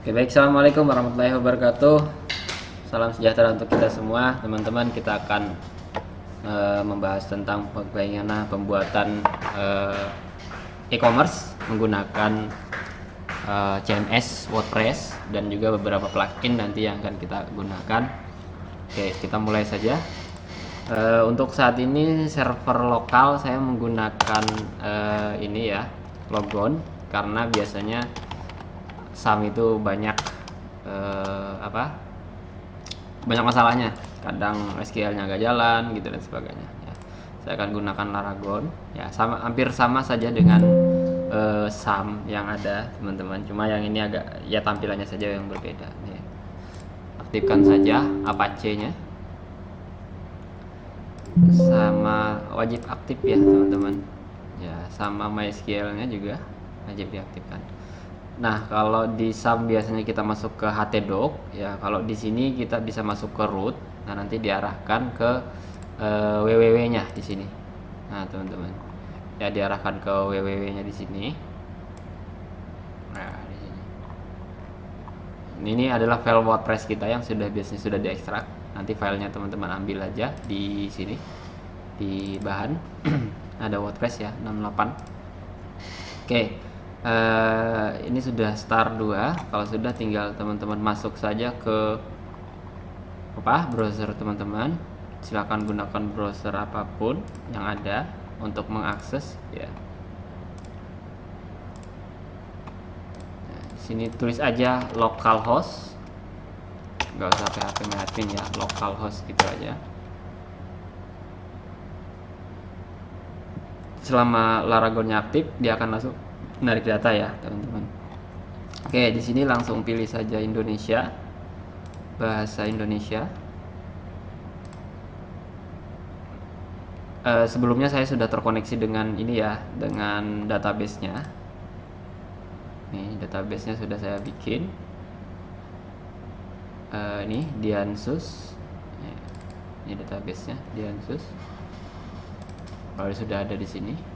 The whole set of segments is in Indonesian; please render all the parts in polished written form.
Oke, baik. Assalamualaikum warahmatullahi wabarakatuh. Salam sejahtera untuk kita semua, teman-teman. Kita akan membahas tentang bagaimana pembuatan e-commerce menggunakan CMS, WordPress, dan juga beberapa plugin nanti yang akan kita gunakan. Oke, kita mulai saja. Untuk saat ini server lokal saya menggunakan ini ya, Logon, karena biasanya SAM itu banyak banyak masalahnya, kadang SQL-nya nggak jalan gitu dan sebagainya ya. Saya akan gunakan Laragon ya, hampir sama saja dengan SAM yang ada, teman-teman, cuma yang ini agak ya tampilannya saja yang berbeda ya. Aktifkan saja Apache-nya, sama wajib aktif ya teman-teman ya, sama MySQL-nya juga wajib diaktifkan. Nah, kalau di SAM biasanya kita masuk ke htdoc ya, kalau di sini kita bisa masuk ke root. Nah, nanti diarahkan ke www-nya di sini. Nah, teman-teman, ya diarahkan ke www-nya di sini. Nah, di sini. Ini adalah file WordPress kita yang biasanya sudah diekstrak. Nanti filenya teman-teman ambil aja di sini di bahan. Ada WordPress ya 68. Oke. Ini sudah start 2. Kalau sudah, tinggal teman-teman masuk saja ke browser teman-teman. Silakan gunakan browser apapun yang ada untuk mengakses ya. Nah, di sini tulis aja localhost, nggak usah php admin ya, localhost gitu aja. Selama Laragonnya aktif, dia akan langsung menarik data ya, teman-teman. Oke, di sini langsung pilih saja Indonesia, bahasa Indonesia. Sebelumnya saya sudah terkoneksi dengan ini ya, dengan database-nya. Nih, database-nya sudah saya bikin. Ini Diansus. Ini database-nya Diansus. Kalau sudah ada di sini,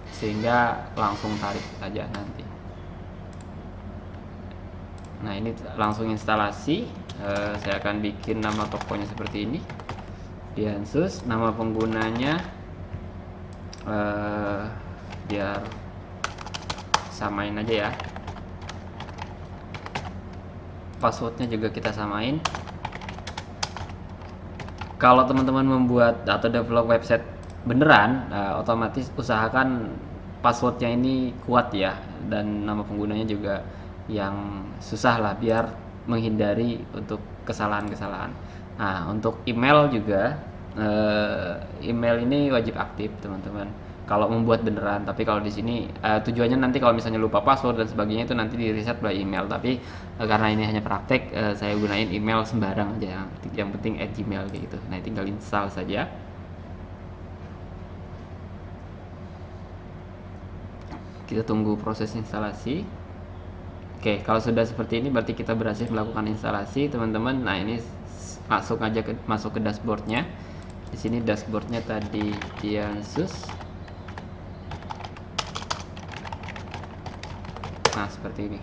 sehingga langsung tarik aja nanti. Nah, ini langsung instalasi. Saya akan bikin nama tokonya seperti ini, Diansus. Nama penggunanya biar samain aja ya. Passwordnya juga kita samain. Kalau teman-teman membuat atau develop website beneran, otomatis usahakan passwordnya ini kuat ya, dan nama penggunanya juga yang susah lah, biar menghindari untuk kesalahan-kesalahan. Nah, untuk email juga, email ini wajib aktif teman-teman kalau membuat beneran. Tapi kalau di sini tujuannya nanti kalau misalnya lupa password dan sebagainya, itu nanti di reset by email. Tapi karena ini hanya praktek, saya gunain email sembarang aja, yang penting @gmail kayak gitu. Nah, tinggal install saja. Kita tunggu proses instalasi. Oke, kalau sudah seperti ini berarti kita berhasil melakukan instalasi, teman-teman. Nah, ini masuk ke dashboardnya. Di sini dashboardnya tadi Diansus. Nah, seperti ini.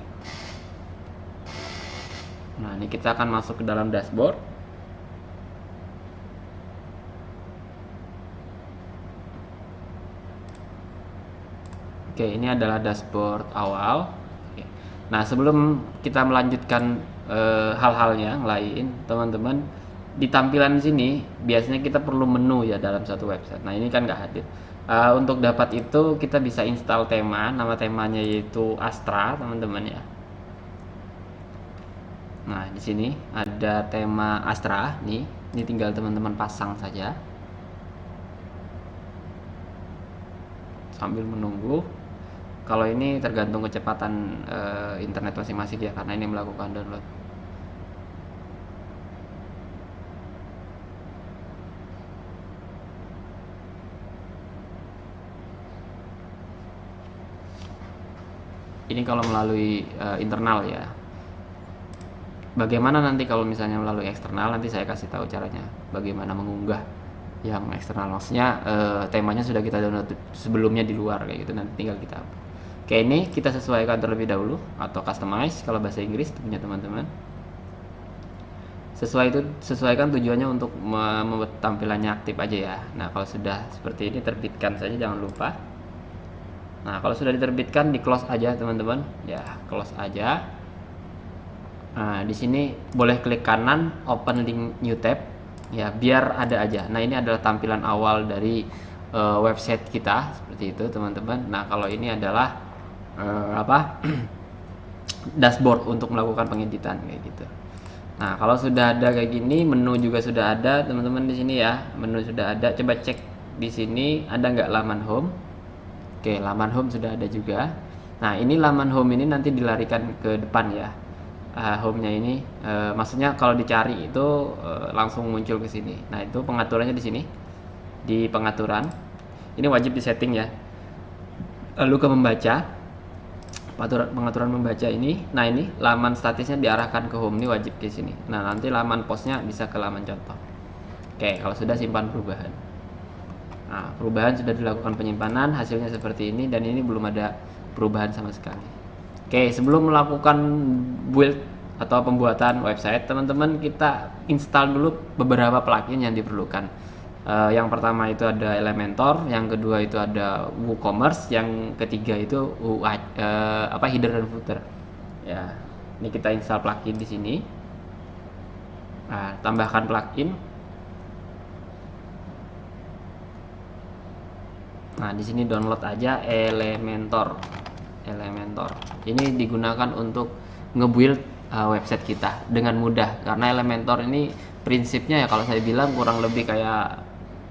Nah, ini kita akan masuk ke dalam dashboard. Oke, ini adalah dashboard awal. Oke. Nah, sebelum kita melanjutkan hal-hal yang lain, teman-teman, di tampilan sini biasanya kita perlu menu ya dalam satu website. Nah, ini kan nggak hadir. Untuk dapat itu kita bisa install tema. Nama temanya yaitu Astra, teman-teman ya. Nah, di sini ada tema Astra nih. Ini tinggal teman-teman pasang saja sambil menunggu. Kalau ini tergantung kecepatan internet masing-masing ya, karena ini melakukan download. Ini kalau melalui internal ya. Bagaimana nanti kalau misalnya melalui eksternal, nanti saya kasih tahu caranya bagaimana mengunggah yang eksternal. Maksudnya temanya sudah kita download sebelumnya di luar kayak gitu, nanti tinggal kita Oke, ini kita sesuaikan terlebih dahulu atau customize kalau bahasa Inggris punya teman-teman. Sesuaikan tujuannya untuk membuat tampilannya aktif aja ya. Nah, kalau sudah seperti ini terbitkan saja, jangan lupa. Nah, kalau sudah diterbitkan di close aja teman-teman. Ya, close aja. Nah, di sini boleh klik kanan open link new tab ya, biar ada aja. Nah, ini adalah tampilan awal dari website kita seperti itu teman-teman. Nah, kalau ini adalah apa? dashboard untuk melakukan pengeditan kayak gitu. Nah, kalau sudah ada kayak gini, menu juga sudah ada, teman-teman di sini ya. Menu sudah ada. Coba cek di sini ada nggak laman home? Oke, laman home sudah ada juga. Nah, ini laman home ini nanti dilarikan ke depan ya. Home-nya ini, maksudnya kalau dicari itu langsung muncul ke sini. Nah, itu pengaturannya di sini. Di pengaturan. Ini wajib disetting ya. Lalu ke membaca. Pengaturan membaca ini, nah ini laman statisnya diarahkan ke home, ini wajib di sini. Nah, nanti laman postnya bisa ke laman contoh. Oke, kalau sudah simpan perubahan. Nah, perubahan sudah dilakukan penyimpanan, hasilnya seperti ini, dan ini belum ada perubahan sama sekali. Oke, sebelum melakukan build atau pembuatan website, teman-teman kita install dulu beberapa plugin yang diperlukan. Yang pertama itu ada Elementor, yang kedua itu ada WooCommerce, yang ketiga itu header dan footer. Ya, ini kita install plugin di sini. Nah, tambahkan plugin. Nah, di sini download aja Elementor. Elementor. Ini digunakan untuk nge-build website kita dengan mudah, karena Elementor ini prinsipnya ya kalau saya bilang kurang lebih kayak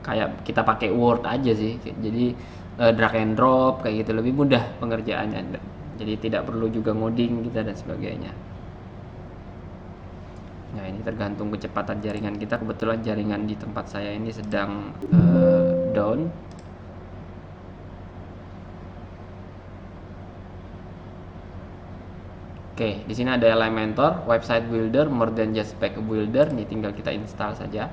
kayak kita pakai Word aja sih. Jadi drag and drop kayak gitu, lebih mudah pengerjaannya. Jadi tidak perlu juga ngoding kita dan sebagainya. Nah, ini tergantung kecepatan jaringan kita. Kebetulan jaringan di tempat saya ini sedang down. Oke, di sini ada Elementor, website builder, more than just spec builder. Ini tinggal kita install saja.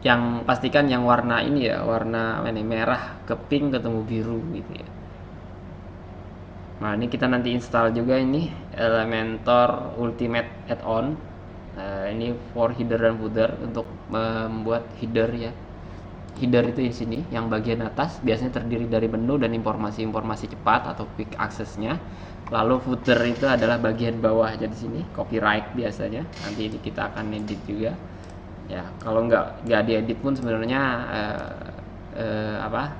Yang pastikan yang warna ini ya, warna ini merah ke pink ketemu biru gitu ya. Nah, ini kita nanti install juga ini Elementor Ultimate Add-on. Ini for header dan footer untuk membuat header ya. Header itu di sini, yang bagian atas biasanya terdiri dari menu dan informasi-informasi cepat atau quick access-nya. Lalu footer itu adalah bagian bawah jadi sini, copyright biasanya. Nanti ini kita akan edit juga. Ya, kalau nggak diedit pun sebenarnya apa?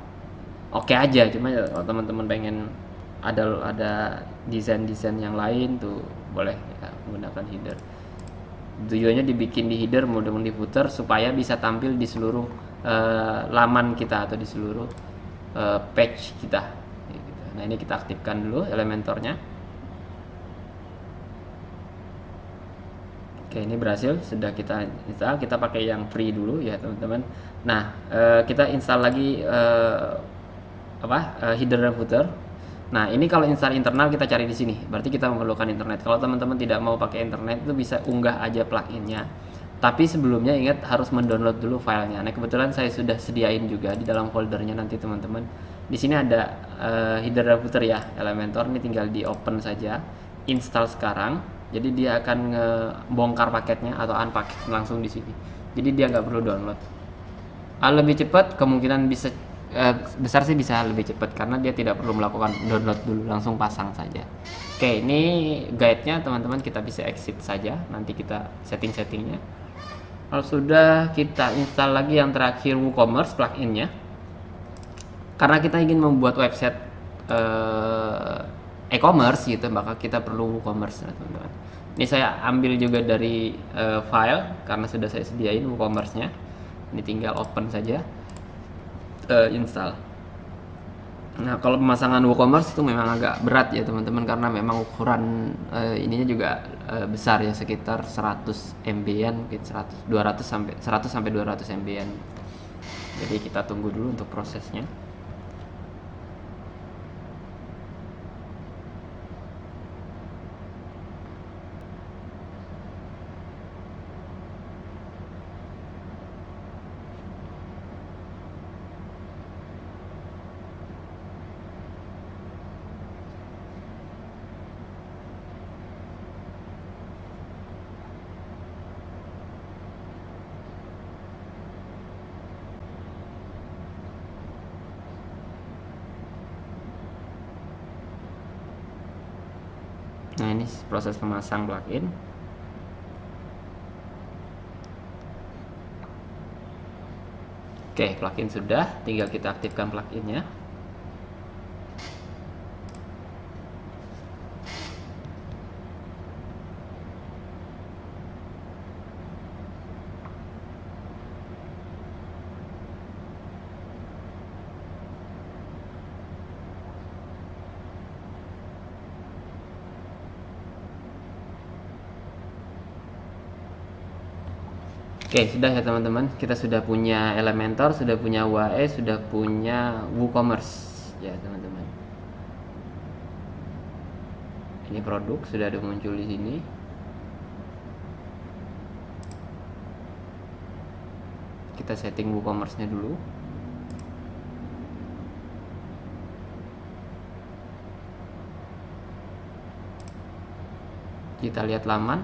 Oke aja, cuma ya, kalau teman-teman pengen ada desain-desain yang lain tuh boleh ya, menggunakan header. Tujuannya dibikin di header maupun di footer supaya bisa tampil di seluruh laman kita atau di seluruh page kita. Nah, ini kita aktifkan dulu Elementornya. Oke, ini berhasil, sudah kita install. Kita pakai yang free dulu ya teman-teman. Nah, kita install lagi header dan footer. Nah, ini kalau install internal kita cari di sini. Berarti kita memerlukan internet. Kalau teman-teman tidak mau pakai internet, itu bisa unggah aja pluginnya. Tapi sebelumnya ingat harus mendownload dulu filenya. Nah, kebetulan saya sudah sediain juga di dalam foldernya nanti teman-teman. Di sini ada header dan footer ya, Elementor. Ini tinggal di open saja, install sekarang. Jadi dia akan ngebongkar paketnya atau unpack langsung di sini. Jadi dia nggak perlu download. Lebih cepat kemungkinan bisa besar sih bisa lebih cepat karena dia tidak perlu melakukan download dulu, langsung pasang saja. Oke, ini guide-nya teman-teman, kita bisa exit saja, nanti kita setting-settingnya. Kalau sudah, kita install lagi yang terakhir WooCommerce plugin-nya. Karena kita ingin membuat website e-commerce gitu, maka kita perlu WooCommerce teman-teman. Ini saya ambil juga dari file karena sudah saya sediain WooCommerce-nya. Ini tinggal open saja, install. Nah, kalau pemasangan WooCommerce itu memang agak berat ya teman-teman, karena memang ukuran ininya juga besar ya, sekitar 100 MB-an, mungkin 200 sampai 100 sampai 200 MB-an. Jadi kita tunggu dulu untuk prosesnya. Nah, ini proses memasang plugin. Oke, plugin sudah, tinggal kita aktifkan pluginnya. Oke, sudah ya teman-teman. Kita sudah punya Elementor, sudah punya UAE, sudah punya WooCommerce ya teman-teman. Ini produk sudah ada muncul di sini. Kita setting WooCommerce-nya dulu. Kita lihat laman.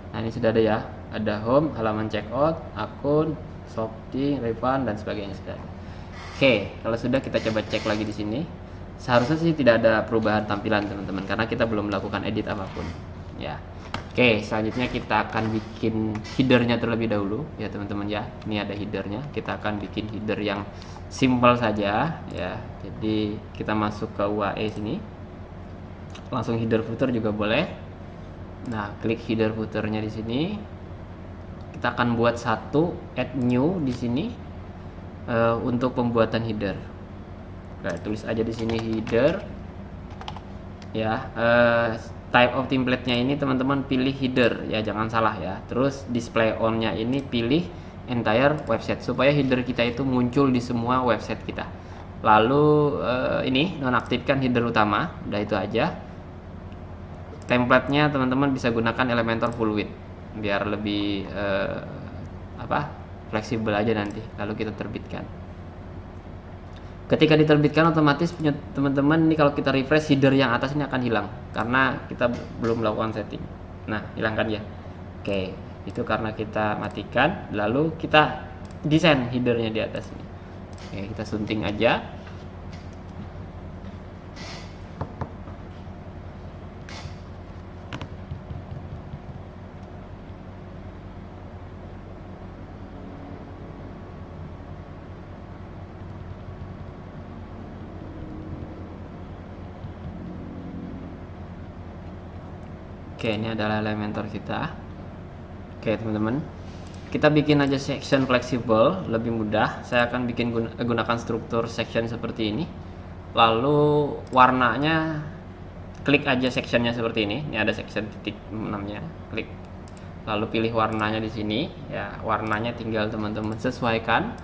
Nah, ini sudah ada ya. Ada home, halaman checkout, akun, shopping, refund dan sebagainya sudah. Oke, kalau sudah kita coba cek lagi di sini. Seharusnya sih tidak ada perubahan tampilan teman-teman karena kita belum melakukan edit apapun. Ya. Oke, selanjutnya kita akan bikin headernya terlebih dahulu ya teman-teman ya. Ini ada headernya. Kita akan bikin header yang simple saja ya. Jadi kita masuk ke UAE sini. Langsung header footer juga boleh. Nah, klik header footernya di sini. Kita akan buat satu add new di sini untuk pembuatan header. Nah, tulis aja di sini header ya. Type of template-nya ini teman-teman pilih header ya, jangan salah ya. Terus display on-nya ini pilih entire website supaya header kita itu muncul di semua website kita. Lalu ini nonaktifkan header utama, udah itu aja. Template-nya teman-teman bisa gunakan Elementor full width biar lebih fleksibel aja nanti. Lalu kita terbitkan. Ketika diterbitkan otomatis punya teman-teman ini kalau kita refresh header yang atas ini akan hilang karena kita belum melakukan setting. Nah, hilangkan ya. Oke, itu karena kita matikan. Lalu kita desain headernya di atas ini. Oke, kita sunting aja. Oke, ini adalah Elementor kita. Oke, teman-teman. Kita bikin aja section fleksibel, lebih mudah. Saya akan bikin gunakan struktur section seperti ini. Lalu warnanya klik aja sectionnya seperti ini. Ini ada section titik 6-nya. Klik. Lalu pilih warnanya di sini. Ya, warnanya tinggal teman-teman sesuaikan.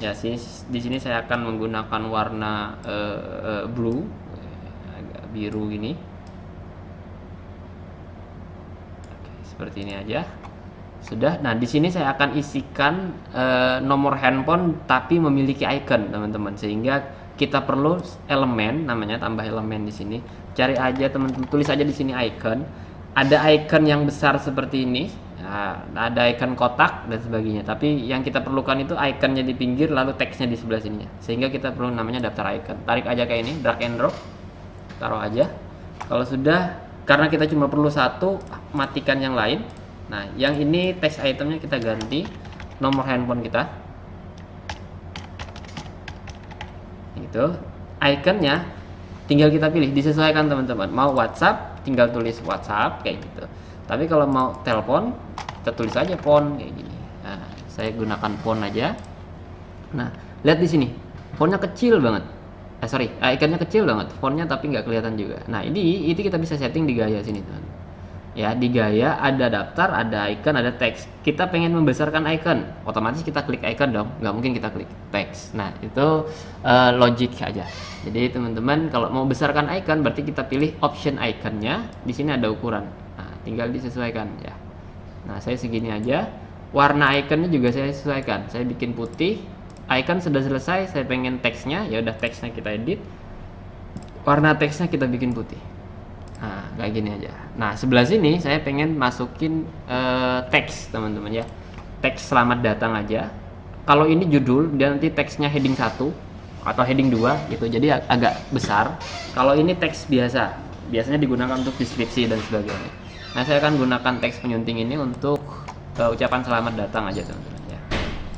Ya, di sini saya akan menggunakan warna blue, agak biru ini. Seperti ini aja sudah. Nah, di sini saya akan isikan nomor handphone tapi memiliki icon teman-teman, sehingga kita perlu elemen, namanya tambah elemen di sini. Cari aja teman-teman, tulis aja di sini icon. Ada icon yang besar seperti ini, nah, ada icon kotak dan sebagainya, tapi yang kita perlukan itu iconnya di pinggir lalu teksnya di sebelah sini, sehingga kita perlu namanya daftar icon. Tarik aja kayak ini, drag and drop, taruh aja. Kalau sudah, karena kita cuma perlu satu, matikan yang lain. Nah, yang ini text itemnya kita ganti nomor handphone kita. Itu iconnya tinggal kita pilih, disesuaikan teman-teman. Mau WhatsApp, tinggal tulis WhatsApp kayak gitu. Tapi kalau mau telepon, kita tulis aja phone kayak gini. Nah, saya gunakan phone aja. Nah, lihat di sini, fontnya kecil banget. Iconnya kecil banget, fontnya tapi nggak kelihatan juga. Nah, ini kita bisa setting di gaya sini teman. Ya, di gaya ada daftar, ada icon, ada teks. Kita pengen membesarkan icon, otomatis kita klik icon dong, nggak mungkin kita klik teks. Nah, itu logic aja. Jadi teman-teman kalau mau besarkan icon berarti kita pilih option iconnya. Di sini ada ukuran. Nah, tinggal disesuaikan ya. Nah, saya segini aja. Warna iconnya juga saya sesuaikan. Saya bikin putih. Icon sudah selesai, saya pengen teksnya, ya udah teksnya kita edit. Warna teksnya kita bikin putih. Nah, kayak gini aja. Nah, sebelah sini saya pengen masukin teks, teman-teman ya. Teks selamat datang aja. Kalau ini judul, dia nanti teksnya heading 1 atau heading 2 gitu. Jadi agak besar. Kalau ini teks biasa, biasanya digunakan untuk deskripsi dan sebagainya. Nah, saya akan gunakan teks penyunting ini untuk ucapan selamat datang aja teman-teman ya.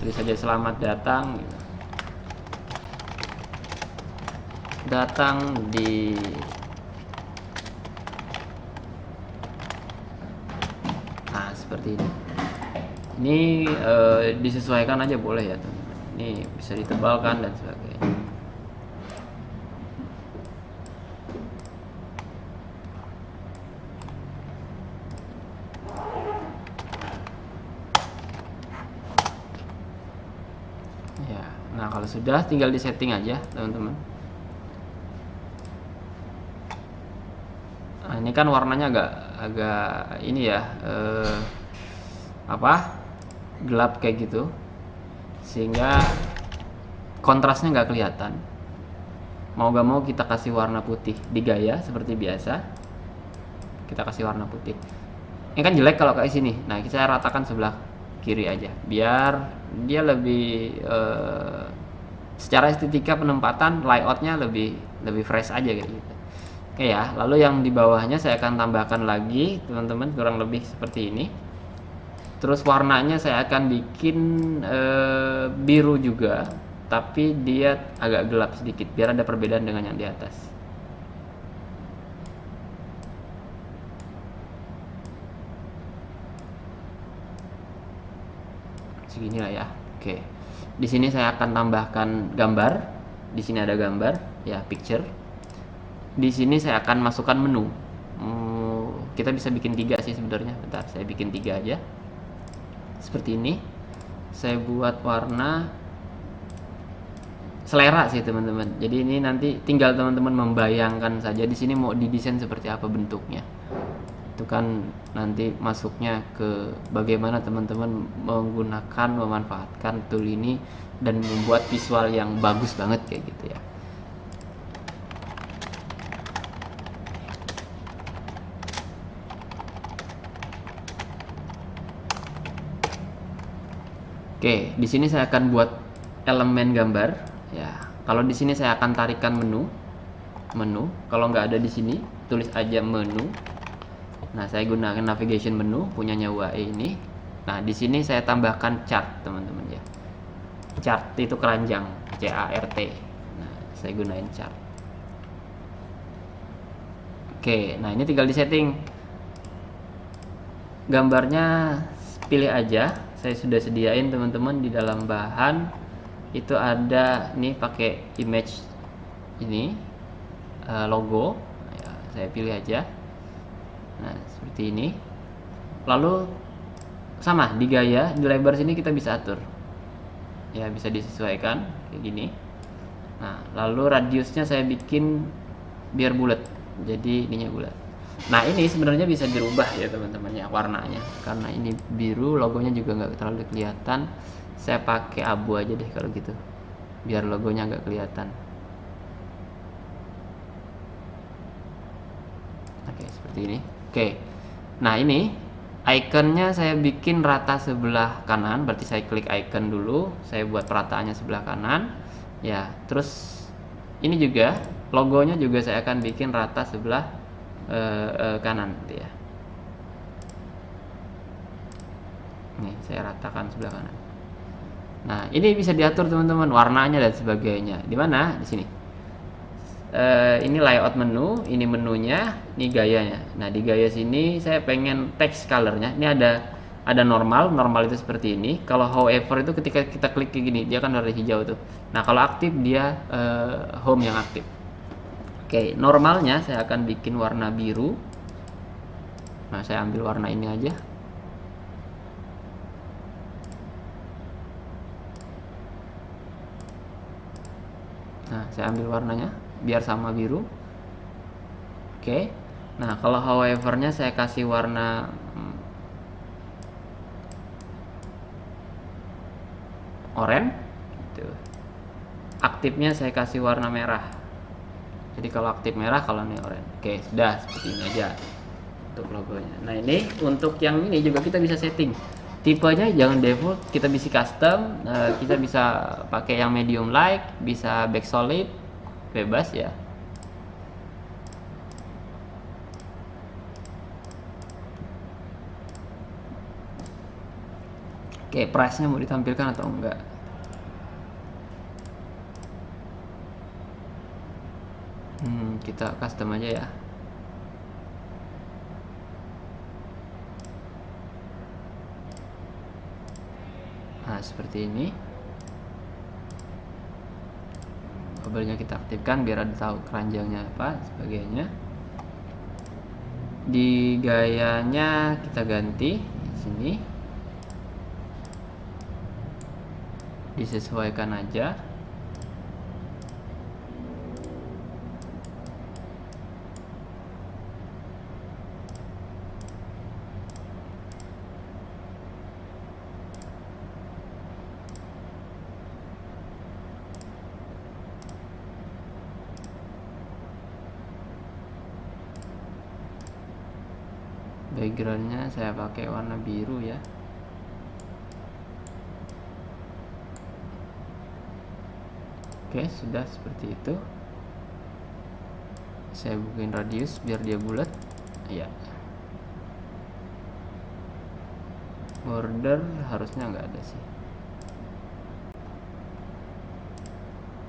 Tulis saja selamat datang gitu. Datang di seperti ini. Ini disesuaikan aja boleh ya teman-teman. Ini bisa ditebalkan dan sebagainya. Ya, nah kalau sudah tinggal di setting aja teman-teman. Nah, ini kan warnanya agak ini ya gelap kayak gitu, sehingga kontrasnya nggak kelihatan. Mau gak mau kita kasih warna putih di gaya seperti biasa. Kita kasih warna putih. Ini kan jelek kalau kayak sini. Nah, kita ratakan sebelah kiri aja, biar dia lebih secara estetika penempatan layoutnya lebih fresh aja kayak gitu. Oke ya, lalu yang di bawahnya saya akan tambahkan lagi teman-teman, kurang lebih seperti ini. Terus warnanya saya akan bikin biru juga, tapi dia agak gelap sedikit biar ada perbedaan dengan yang di atas. Segini lah ya. Oke. Di sini saya akan tambahkan gambar. Di sini ada gambar, ya picture. Di sini saya akan masukkan menu. Kita bisa bikin 3 sih sebenarnya. Bentar, saya bikin 3 aja. Seperti ini. Saya buat warna selera sih teman-teman. Jadi ini nanti tinggal teman-teman membayangkan saja di sini mau didesain seperti apa bentuknya. Itu kan nanti masuknya ke bagaimana teman-teman menggunakan, memanfaatkan tool ini dan membuat visual yang bagus banget kayak gitu ya. Oke, di sini saya akan buat elemen gambar ya. Kalau di sini saya akan tarikan menu. Kalau nggak ada di sini, tulis aja menu. Nah, saya gunakan navigation menu punyanya UAE ini. Nah, di sini saya tambahkan chart, teman-teman ya. Chart itu keranjang, CART. Nah, saya gunain chart. Oke, nah ini tinggal di setting. Gambarnya pilih aja. Saya sudah sediain teman-teman di dalam bahan. Itu ada nih pakai image ini logo. Ya, saya pilih aja. Nah, seperti ini. Lalu sama di gaya, di lebar sini kita bisa atur. Ya, bisa disesuaikan kayak gini. Nah, lalu radiusnya saya bikin biar bulat. Jadi ininya bulat. Nah, ini sebenarnya bisa dirubah ya teman-teman ya warnanya. Karena ini biru, logonya juga nggak terlalu kelihatan. Saya pakai abu aja deh kalau gitu. Biar logonya nggak kelihatan. Oke, seperti ini. Oke. Nah, ini ikonnya saya bikin rata sebelah kanan, berarti saya klik icon dulu, saya buat perataannya sebelah kanan. Ya, terus ini juga logonya juga saya akan bikin rata sebelah kanan gitu ya. Nih, saya ratakan sebelah kanan. Nah, ini bisa diatur teman-teman warnanya dan sebagainya. Di mana? Di sini. Ini layout menu, ini menunya, ini gayanya. Nah, di gaya sini saya pengen text colornya. Ini ada normal itu seperti ini. Kalau however itu ketika kita klik kayak gini, dia kan warna hijau tuh. Nah, kalau aktif dia home yang aktif. Oke, normalnya saya akan bikin warna biru. Nah, saya ambil warna ini aja. Nah, saya ambil warnanya biar sama biru. Oke. Nah, kalau however-nya saya kasih warna oranye. Gitu. Aktifnya saya kasih warna merah. Jadi kalau aktif merah, kalau ini oranye. Oke, sudah seperti ini aja untuk logonya. Nah, ini untuk yang ini juga kita bisa setting. Tipenya jangan default, kita bisa custom. Kita bisa pakai yang medium light, bisa back solid, bebas ya. Oke, price-nya mau ditampilkan atau enggak? Kita custom aja ya. Nah, seperti ini. Bubble-nya kita aktifkan biar ada tahu keranjangnya apa sebagainya. Di gayanya kita ganti di sini. Disesuaikan aja. Backgroundnya saya pakai warna biru ya. Oke, sudah seperti itu. Saya bukin radius biar dia bulat. Ya. Border harusnya nggak ada sih.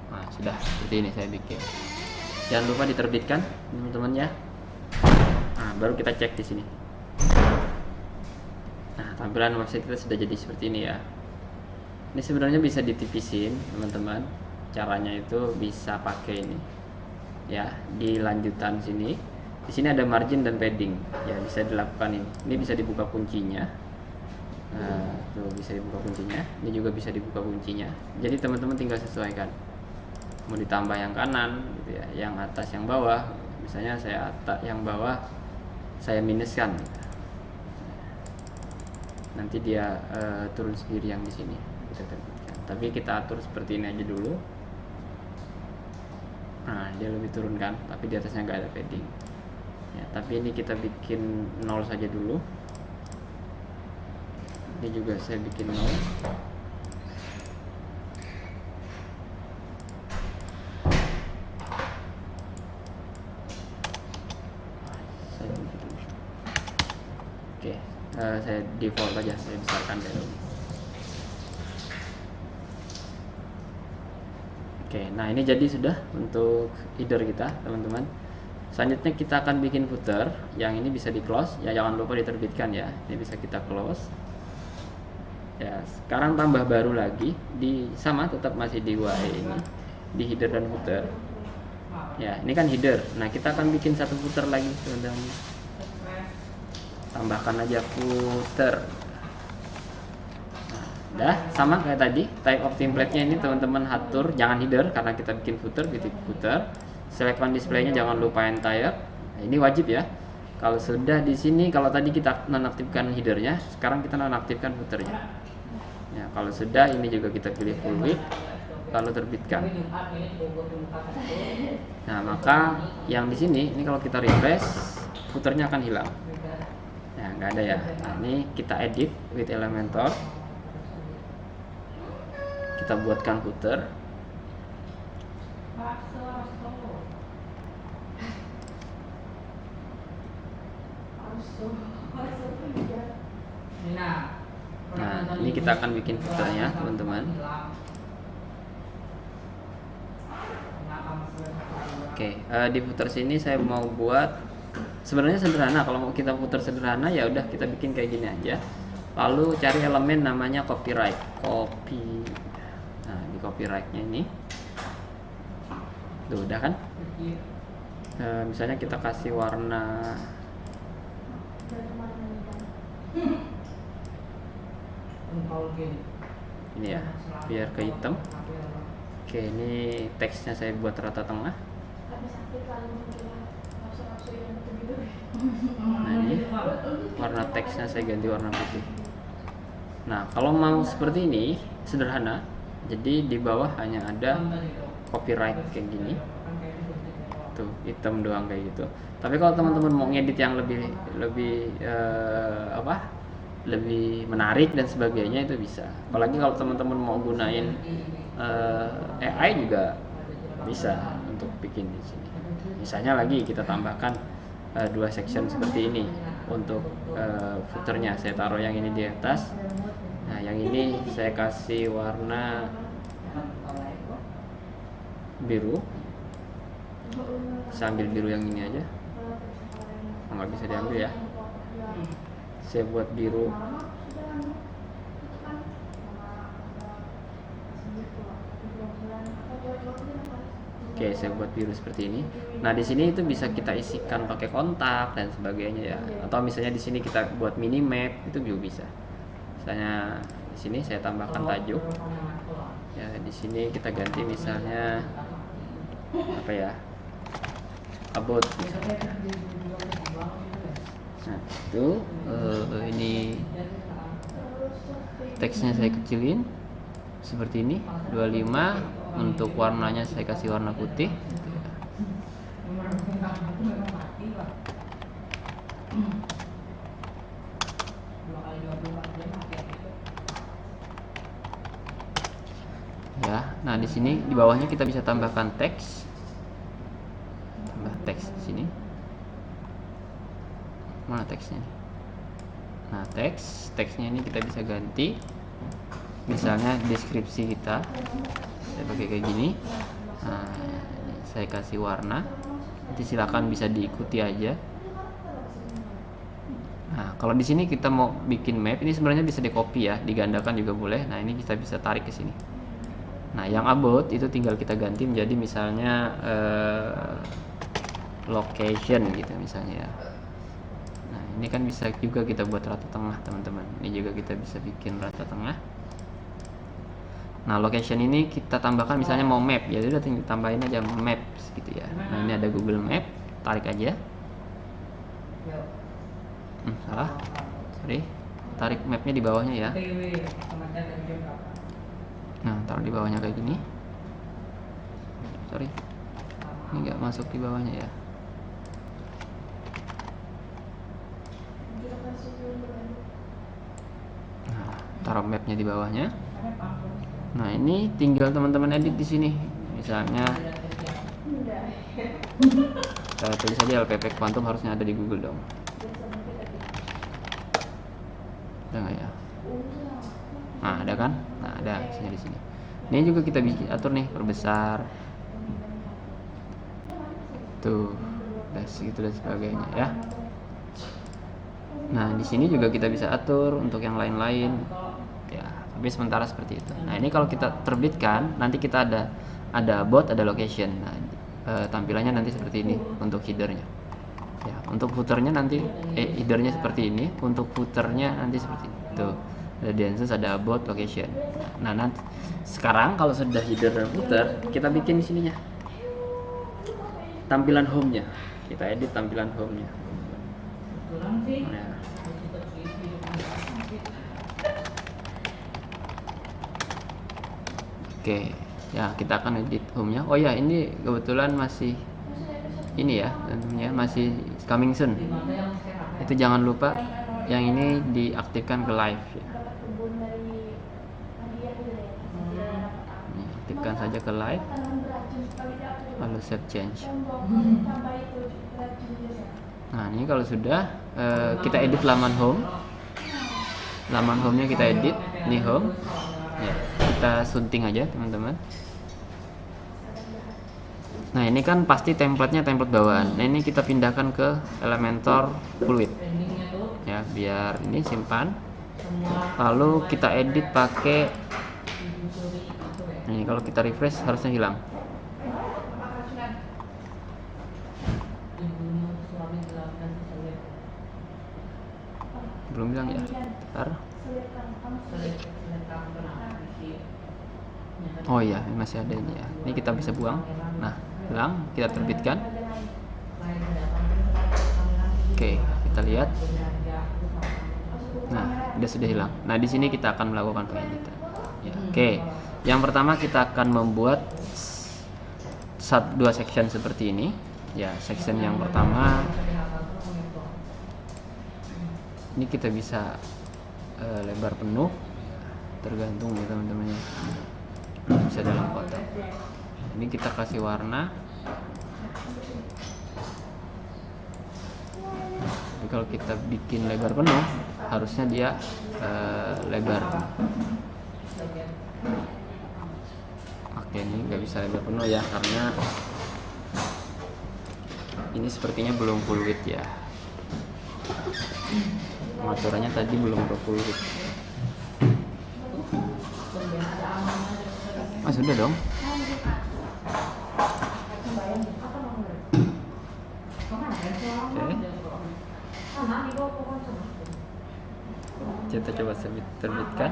Nah, sudah seperti ini saya bikin. Jangan lupa diterbitkan, teman-teman ya. Nah, baru kita cek di sini. Nah, tampilan website kita sudah jadi seperti ini ya. Ini sebenarnya bisa ditipisin, teman-teman. Caranya itu bisa pakai ini. Ya, di lanjutan sini. Di sini ada margin dan padding. Ya, bisa dilakukan ini. Ini bisa dibuka kuncinya. Nah, tuh bisa dibuka kuncinya. Ini juga bisa dibuka kuncinya. Jadi teman-teman tinggal sesuaikan. Mau ditambah yang kanan, gitu ya, yang atas, yang bawah. Misalnya saya atas, yang bawah saya minuskan. Nanti dia turun sendiri yang di sini. Kita terbitkan. Tapi kita atur seperti ini aja dulu. Nah, dia lebih turun kan, tapi di atasnya nggak ada padding. Ya, tapi ini kita bikin 0 saja dulu. Ini juga saya bikin 0. Oke, saya default aja, saya besarkan dulu. Oke, nah ini jadi sudah untuk header kita, teman-teman. Selanjutnya kita akan bikin footer. Yang ini bisa di close, ya jangan lupa diterbitkan ya. Ini bisa kita close. Ya, sekarang tambah baru lagi di sama tetap masih di UAE ini, di header dan footer. Ya, ini kan header. Nah, kita akan bikin satu footer lagi, teman-teman. Tambahkan aja footer. Dah sama kayak tadi, type of template-nya ini teman-teman atur jangan header karena kita bikin footer, titik footer. Select on display-nya jangan lupa entire. Nah, ini wajib ya. Kalau sudah di sini, kalau tadi kita nonaktifkan headernya, sekarang kita nonaktifkan footernya. Ya, kalau sudah ini juga kita pilih full width, lalu terbitkan. Nah, maka yang di sini ini kalau kita refresh, footernya akan hilang. Nah, nggak ada ya. Nah, ini kita edit with Elementor. Kita buatkan footer. Nah, ini kita akan bikin footernya, teman-teman. Oke, di footer sini saya mau buat sebenarnya sederhana. Kalau mau kita footer sederhana ya udah kita bikin kayak gini aja. Lalu cari elemen namanya copyright. Nah, di copyright-nya ini. Tuh, udah kan? Misalnya kita kasih warna ini ya, biar ke hitam. Oke, ini teksnya saya buat rata tengah. Nah, ini warna teksnya saya ganti warna putih. Nah, kalau mau seperti ini sederhana, jadi di bawah hanya ada copyright kayak gini. Tuh, hitam doang kayak gitu. Tapi kalau teman-teman mau ngedit yang lebih lebih menarik dan sebagainya itu bisa. Apalagi kalau teman-teman mau gunain AI juga bisa untuk bikin di sini. Misalnya lagi kita tambahkan dua section seperti ini untuk footernya. Saya taruh yang ini di atas. Nah, Nah, yang ini saya kasih warna biru, saya ambil biru yang ini aja. Nggak bisa diambil ya, saya buat biru. Oke, saya buat biru seperti ini. Nah, di sini itu bisa kita isikan pakai kontak dan sebagainya ya. Atau misalnya di sini kita buat mini map, itu juga bisa. Misalnya di sini saya tambahkan tajuk. Ya, di sini kita ganti misalnya apa ya? About misalnya. Nah, itu ini teksnya saya kecilin seperti ini 25. Untuk warnanya saya kasih warna putih. Ya, nah di sini di bawahnya kita bisa tambahkan teks. Tambah teks di sini. Mana teksnya? Nah, teksnya ini kita bisa ganti. Misalnya deskripsi kita, saya pakai kayak gini. Nah, saya kasih warna. Nanti silakan bisa diikuti aja. Nah, kalau di sini kita mau bikin map, ini sebenarnya bisa di copy ya, digandakan juga boleh. Nah, ini kita bisa tarik ke sini. Nah, yang about itu tinggal kita ganti menjadi misalnya location gitu misalnya ya. Nah, ini kan bisa juga kita buat rata tengah, teman-teman. Ini juga kita bisa bikin rata tengah. Nah, location ini kita tambahkan misalnya mau map, ya udah tinggal tambahin aja maps gitu ya. Nah, ini ada Google Map, tarik aja. Salah, sorry, tarik mapnya di bawahnya ya. Nah, taruh di bawahnya kayak gini. Sorry, ini nggak masuk di bawahnya ya. Nah, taruh mapnya di bawahnya. Nah, ini tinggal teman-teman edit di sini. Misalnya kita tulis aja LPP Quantum, harusnya ada di Google dong. Ada nggak ya? Nah, ada kan? Nah, ada di sini. Ini juga kita bisa atur nih, perbesar. Tuh, dan segitu dan sebagainya ya. Nah, di sini juga kita bisa atur untuk yang lain-lain. Ya, tapi sementara seperti itu. Nah, ini kalau kita terbitkan, nanti kita ada bot, ada location. Nah, tampilannya nanti seperti ini untuk headernya. Ya, untuk footernya nanti headernya seperti ini, untuk footernya nanti seperti ini. Tuh, ada densus, ada about, location. Nah, nanti sekarang kalau sudah header dan footer, kita bikin di sininya. Tampilan home-nya. Kita edit tampilan home-nya. Nah. Oke, ya kita akan edit home-nya. Oh ya, ini kebetulan masih ini ya, tentunya masih coming soon. Itu jangan lupa yang ini diaktifkan ke live ya. Ini, aktifkan saja ke live. Lalu save change. Nah, ini kalau sudah kita edit laman home. Laman home-nya kita edit, ini home. Ya, kita sunting aja, teman-teman. Nah, ini kan pasti template-nya template bawaan. Nah, ini kita pindahkan ke Elementor Fluid. Ya, biar ini simpan. Lalu kita edit pakai ini, kalau kita refresh harusnya hilang. Belum bilang ya. Bentar. Oh iya, masih ada ini ya. Ini kita bisa buang. Nah, hilang, kita terbitkan. Oke, kita lihat. Nah, sudah hilang. Nah, di sini kita akan melakukan pengeditan. Ya, oke. Yang pertama kita akan membuat dua section seperti ini. Ya, section yang pertama ini kita bisa lebar penuh, tergantung ya teman-teman ya. Bisa dalam kotak. Ini kita kasih warna Tapi kalau kita bikin lebar penuh, harusnya dia lebar. Oke, ini nggak bisa lebar penuh ya, karena ini sepertinya belum full width ya. Pengaturannya tadi belum ke full width. Sudah dong. Oke, kita coba terbitkan.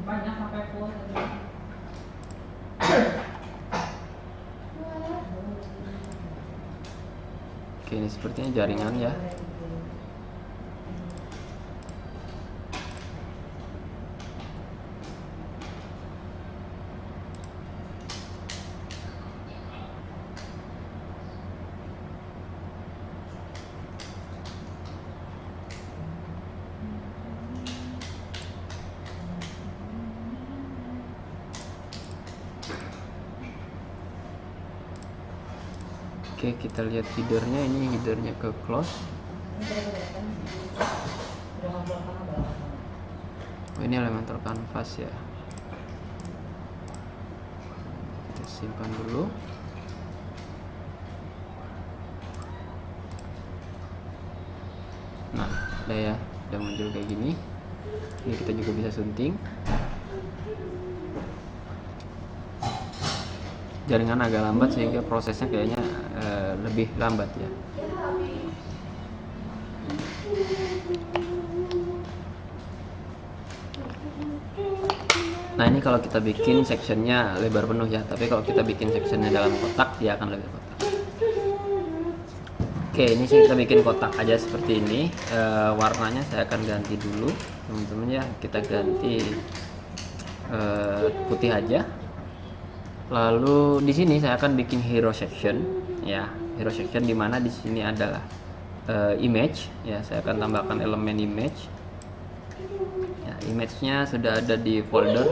Banyak sampai full tadi. Oke, ini sepertinya jaringan ya. Oke, kita lihat headernya. Ini headernya ke close. Oh, ini Elementor Canvas ya. Kita simpan dulu. Nah, udah ya, udah muncul kayak gini. Ini kita juga bisa sunting. Jaringan agak lambat sehingga prosesnya kayaknya lebih lambat ya. Nah, ini kalau kita bikin sectionnya lebar penuh ya, tapi kalau kita bikin sectionnya dalam kotak, dia akan lebih kotak. Oke, ini sih kita bikin kotak aja seperti ini. Warnanya saya akan ganti dulu, teman-teman ya. Kita ganti putih aja. Lalu di sini saya akan bikin hero section ya. Hero section di mana di sini adalah image ya. Saya akan tambahkan elemen image. Ya, image-nya sudah ada di folder.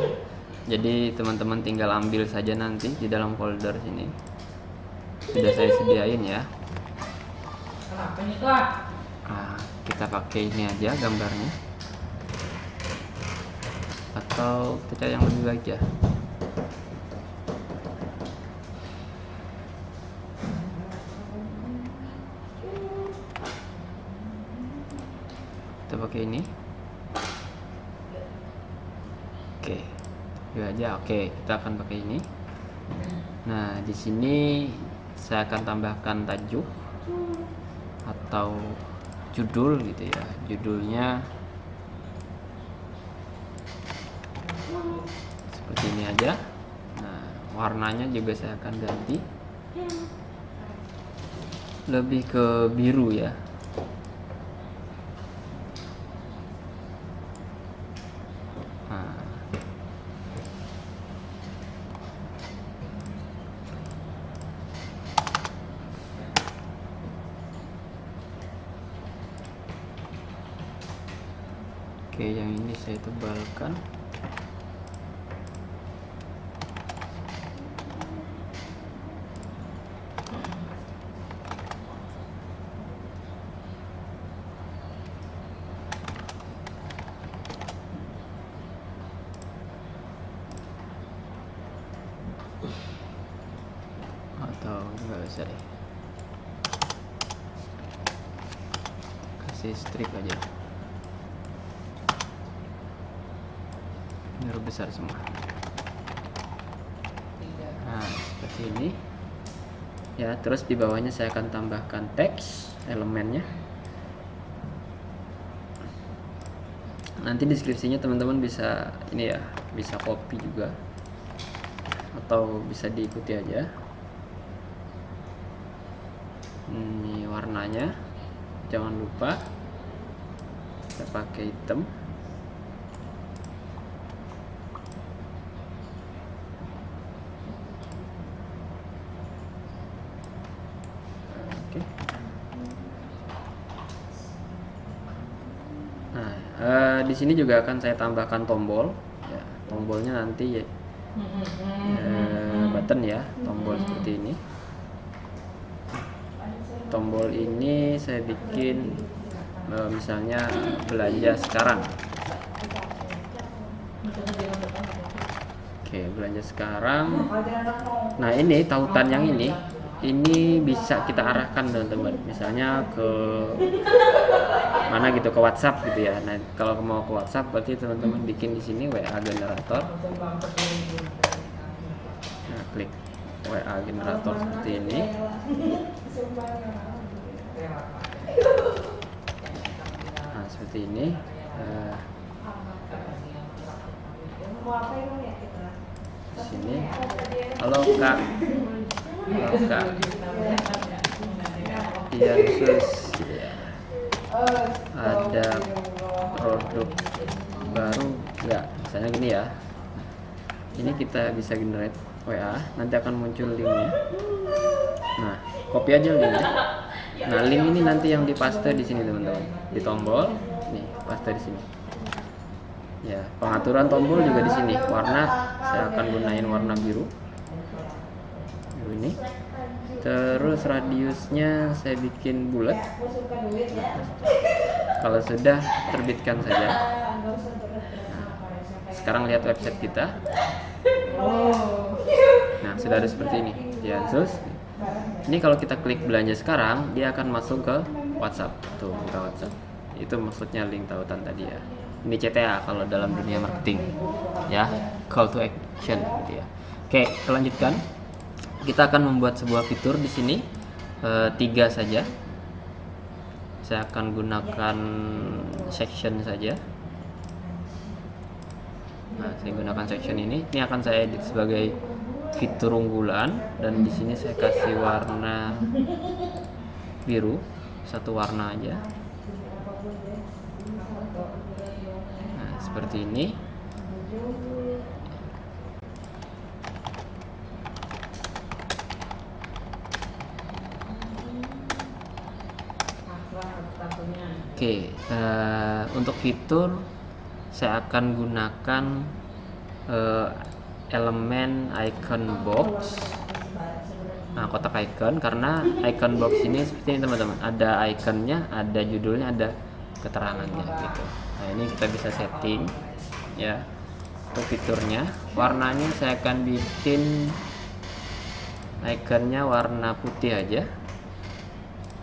Jadi teman-teman tinggal ambil saja nanti di dalam folder sini. Sudah saya sediain ya. Nah, kita pakai ini aja gambarnya. Atau kita cari yang lebih baik ya. Kita pakai ini. Oke, itu aja. Oke, kita akan pakai ini. Nah, di sini saya akan tambahkan tajuk atau judul gitu ya. Judulnya seperti ini aja. Nah, warnanya juga saya akan ganti lebih ke biru ya. Nah, oke, yang ini saya tebalkan. Atau enggak usah deh, kasih strip aja biar besar semua. Nah, seperti ini ya. Terus di bawahnya saya akan tambahkan teks elemennya. Nanti deskripsinya teman-teman bisa ini ya, bisa copy juga atau bisa diikuti aja. Ini warnanya, jangan lupa kita pakai hitam. Oke. Nah, di sini juga akan saya tambahkan tombol. Ya, tombolnya nanti ya, button ya, tombol seperti ini. Tombol ini saya bikin misalnya belanja sekarang. Oke, belanja sekarang. Nah, ini tautan yang ini bisa kita arahkan teman-teman. Misalnya ke mana gitu, ke WhatsApp gitu ya. Nah, kalau mau ke WhatsApp berarti teman-teman bikin di sini WA generator. Nah, klik WA generator seperti ini. Nah, seperti ini. Di sini. Halo Kak. Halo Kak. Iya, sus. Ya. Ada produk baru nggak? Misalnya gini ya. Ini kita bisa generate WA, nanti akan muncul linknya. Nah, copy aja linknya. Nah, link ini nanti yang dipaste di sini teman-teman, di tombol, nih paste di sini. Ya, pengaturan tombol juga di sini. Warna saya akan gunain warna biru. Biru ini. Terus radiusnya saya bikin bulat. Kalau sudah, terbitkan saja. Sekarang lihat website kita. Nah, sudah ada seperti ini. Ya, terus ini kalau kita klik belanja sekarang, dia akan masuk ke WhatsApp. Tuh, buka WhatsApp. Itu maksudnya link tautan tadi ya. Ini CTA kalau dalam dunia marketing. Ya, call to action gitu ya. Oke, kita lanjutkan. Kita akan membuat sebuah fitur di sini, 3 saja. Saya akan gunakan section saja. Nah, saya gunakan section ini. Ini akan saya edit sebagai fitur unggulan, dan di sini saya kasih warna biru, satu warna aja. Nah, seperti ini. Oke, untuk fitur saya akan gunakan elemen icon box. Nah, kotak icon, karena icon box ini seperti ini teman-teman, ada iconnya, ada judulnya, ada keterangannya gitu. Nah, ini kita bisa setting ya. Untuk fiturnya, warnanya saya akan bikin iconnya warna putih aja.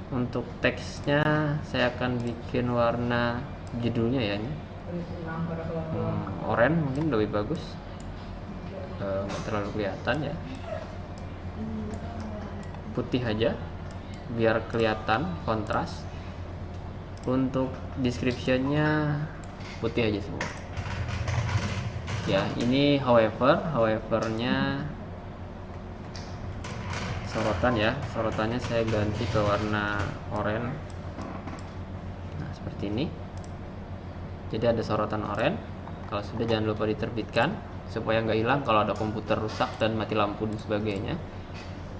Untuk teksnya saya akan bikin warna judulnya ya ini. Oranye mungkin lebih bagus, nggak terlalu kelihatan ya. Putih aja biar kelihatan kontras. Untuk descriptionnya putih aja semua ya. Ini howevernya sorotan ya, sorotannya saya ganti ke warna oranye. Nah, seperti ini. Jadi ada sorotan oranye. Kalau sudah, jangan lupa diterbitkan supaya nggak hilang kalau ada komputer rusak dan mati lampu dan sebagainya.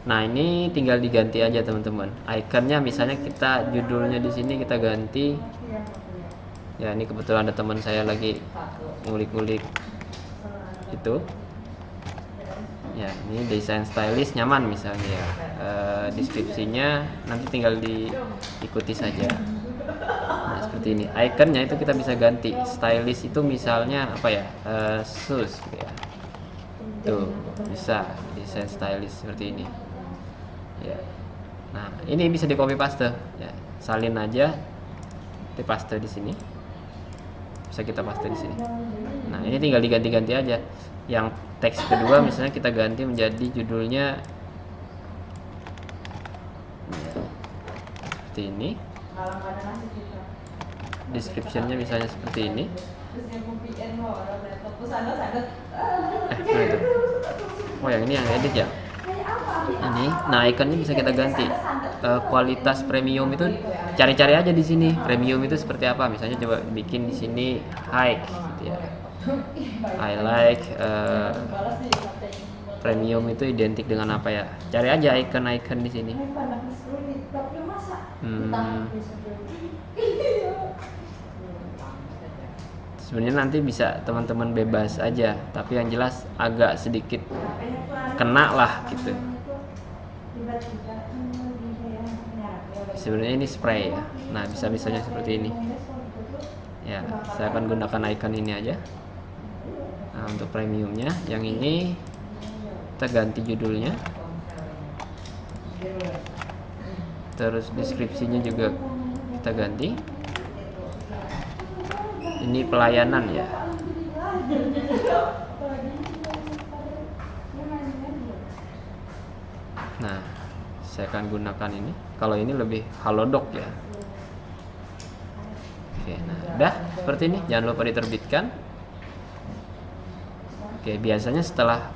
Nah, ini tinggal diganti aja teman-teman. Iconnya misalnya kita judulnya di sini kita ganti. Ya, ini kebetulan ada teman saya lagi ngulik-ngulik itu. Ya, ini desain stylish nyaman misalnya ya. Deskripsinya nanti tinggal diikuti saja. Nah, seperti ini. Iconnya itu kita bisa ganti. Stylish itu misalnya apa ya? Shoes gitu ya. Tuh, bisa desain stylish seperti ini. Ya. Nah, ini bisa di copy paste ya. Salin aja, di paste di sini. Bisa kita paste di sini. Nah, ini tinggal diganti-ganti aja. Yang teks kedua misalnya kita ganti menjadi judulnya ya, seperti ini. Descriptionnya misalnya seperti ini. Nah itu. Oh, yang ini yang edit ya. Ini, nah ikonnya bisa kita ganti. Kualitas premium itu cari-cari aja di sini. Premium itu seperti apa? Misalnya coba bikin di sini high gitu ya. I like premium itu identik dengan apa ya? Cari aja icon-icon di sini. Sebenarnya nanti bisa teman-teman bebas aja, tapi yang jelas agak sedikit kena lah gitu. Sebenarnya ini spray ya. Nah, bisa-bisanya seperti ini. Ya, saya akan gunakan icon ini aja. Nah, untuk premiumnya, yang ini kita ganti judulnya. Terus deskripsinya juga kita ganti. Ini pelayanan ya. Nah, saya akan gunakan ini. Kalau ini lebih halodoc ya. Oke, nah udah seperti ini. Jangan lupa diterbitkan. Oke, biasanya setelah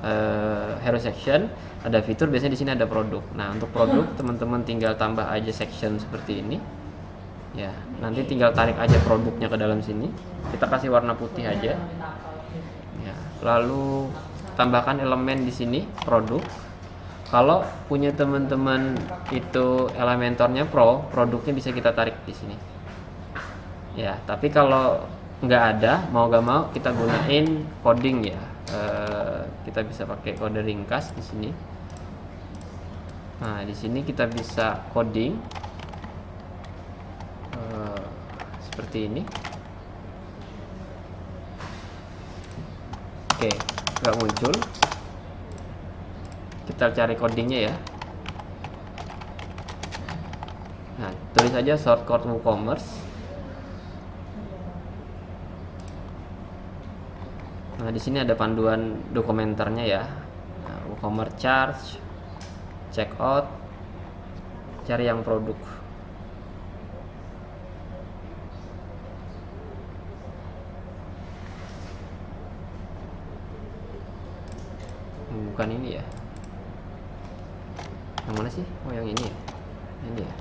hero section ada fitur, biasanya di sini ada produk. Nah, untuk produk teman-teman tinggal tambah aja section seperti ini. Ya, nanti tinggal tarik aja produknya ke dalam sini. Kita kasih warna putih aja. Ya, lalu tambahkan elemen di sini produk. Kalau punya teman-teman itu Elementornya Pro, produknya bisa kita tarik di sini. Ya, tapi kalau nggak ada, mau nggak mau kita gunain coding ya. Kita bisa pakai kode ringkas di sini. Nah, di sini kita bisa coding seperti ini. Oke, nggak muncul. Kita cari codingnya ya. Nah, tulis aja shortcode WooCommerce. Nah, di sini ada panduan dokumenternya ya. Nah, WooCommerce charge, checkout, cari yang produk. Bukan ini ya. Yang mana sih? Oh, yang ini ya. Ini ya.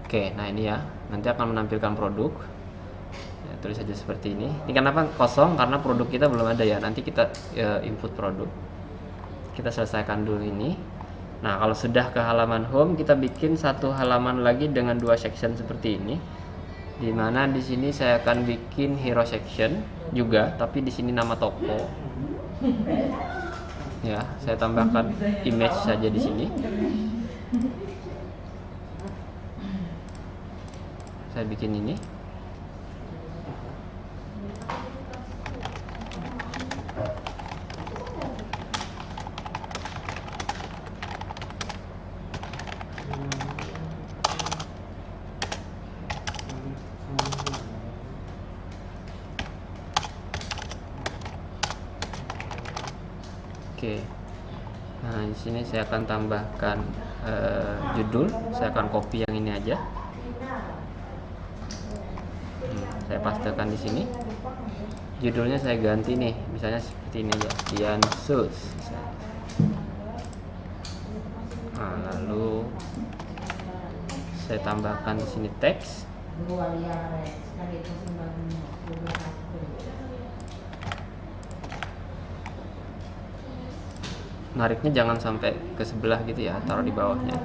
Oke, nah ini ya. Nanti akan menampilkan produk. Ya, tulis saja seperti ini. Ini kenapa kosong? Karena produk kita belum ada ya. Nanti kita input produk. Kita selesaikan dulu ini. Nah, kalau sudah ke halaman home, kita bikin satu halaman lagi dengan dua section seperti ini. Dimana di sini saya akan bikin hero section juga, tapi di sini nama toko. Ya, saya tambahkan image saja di sini. Saya bikin ini. Oke. Nah, di sini saya akan tambahkan judul. Saya akan copy yang ini aja. Saya pastekan di sini. Judulnya saya ganti nih, misalnya seperti ini aja, Diansus. Nah, lalu saya tambahkan di sini teks. Nariknya jangan sampai ke sebelah gitu ya, taruh di bawahnya.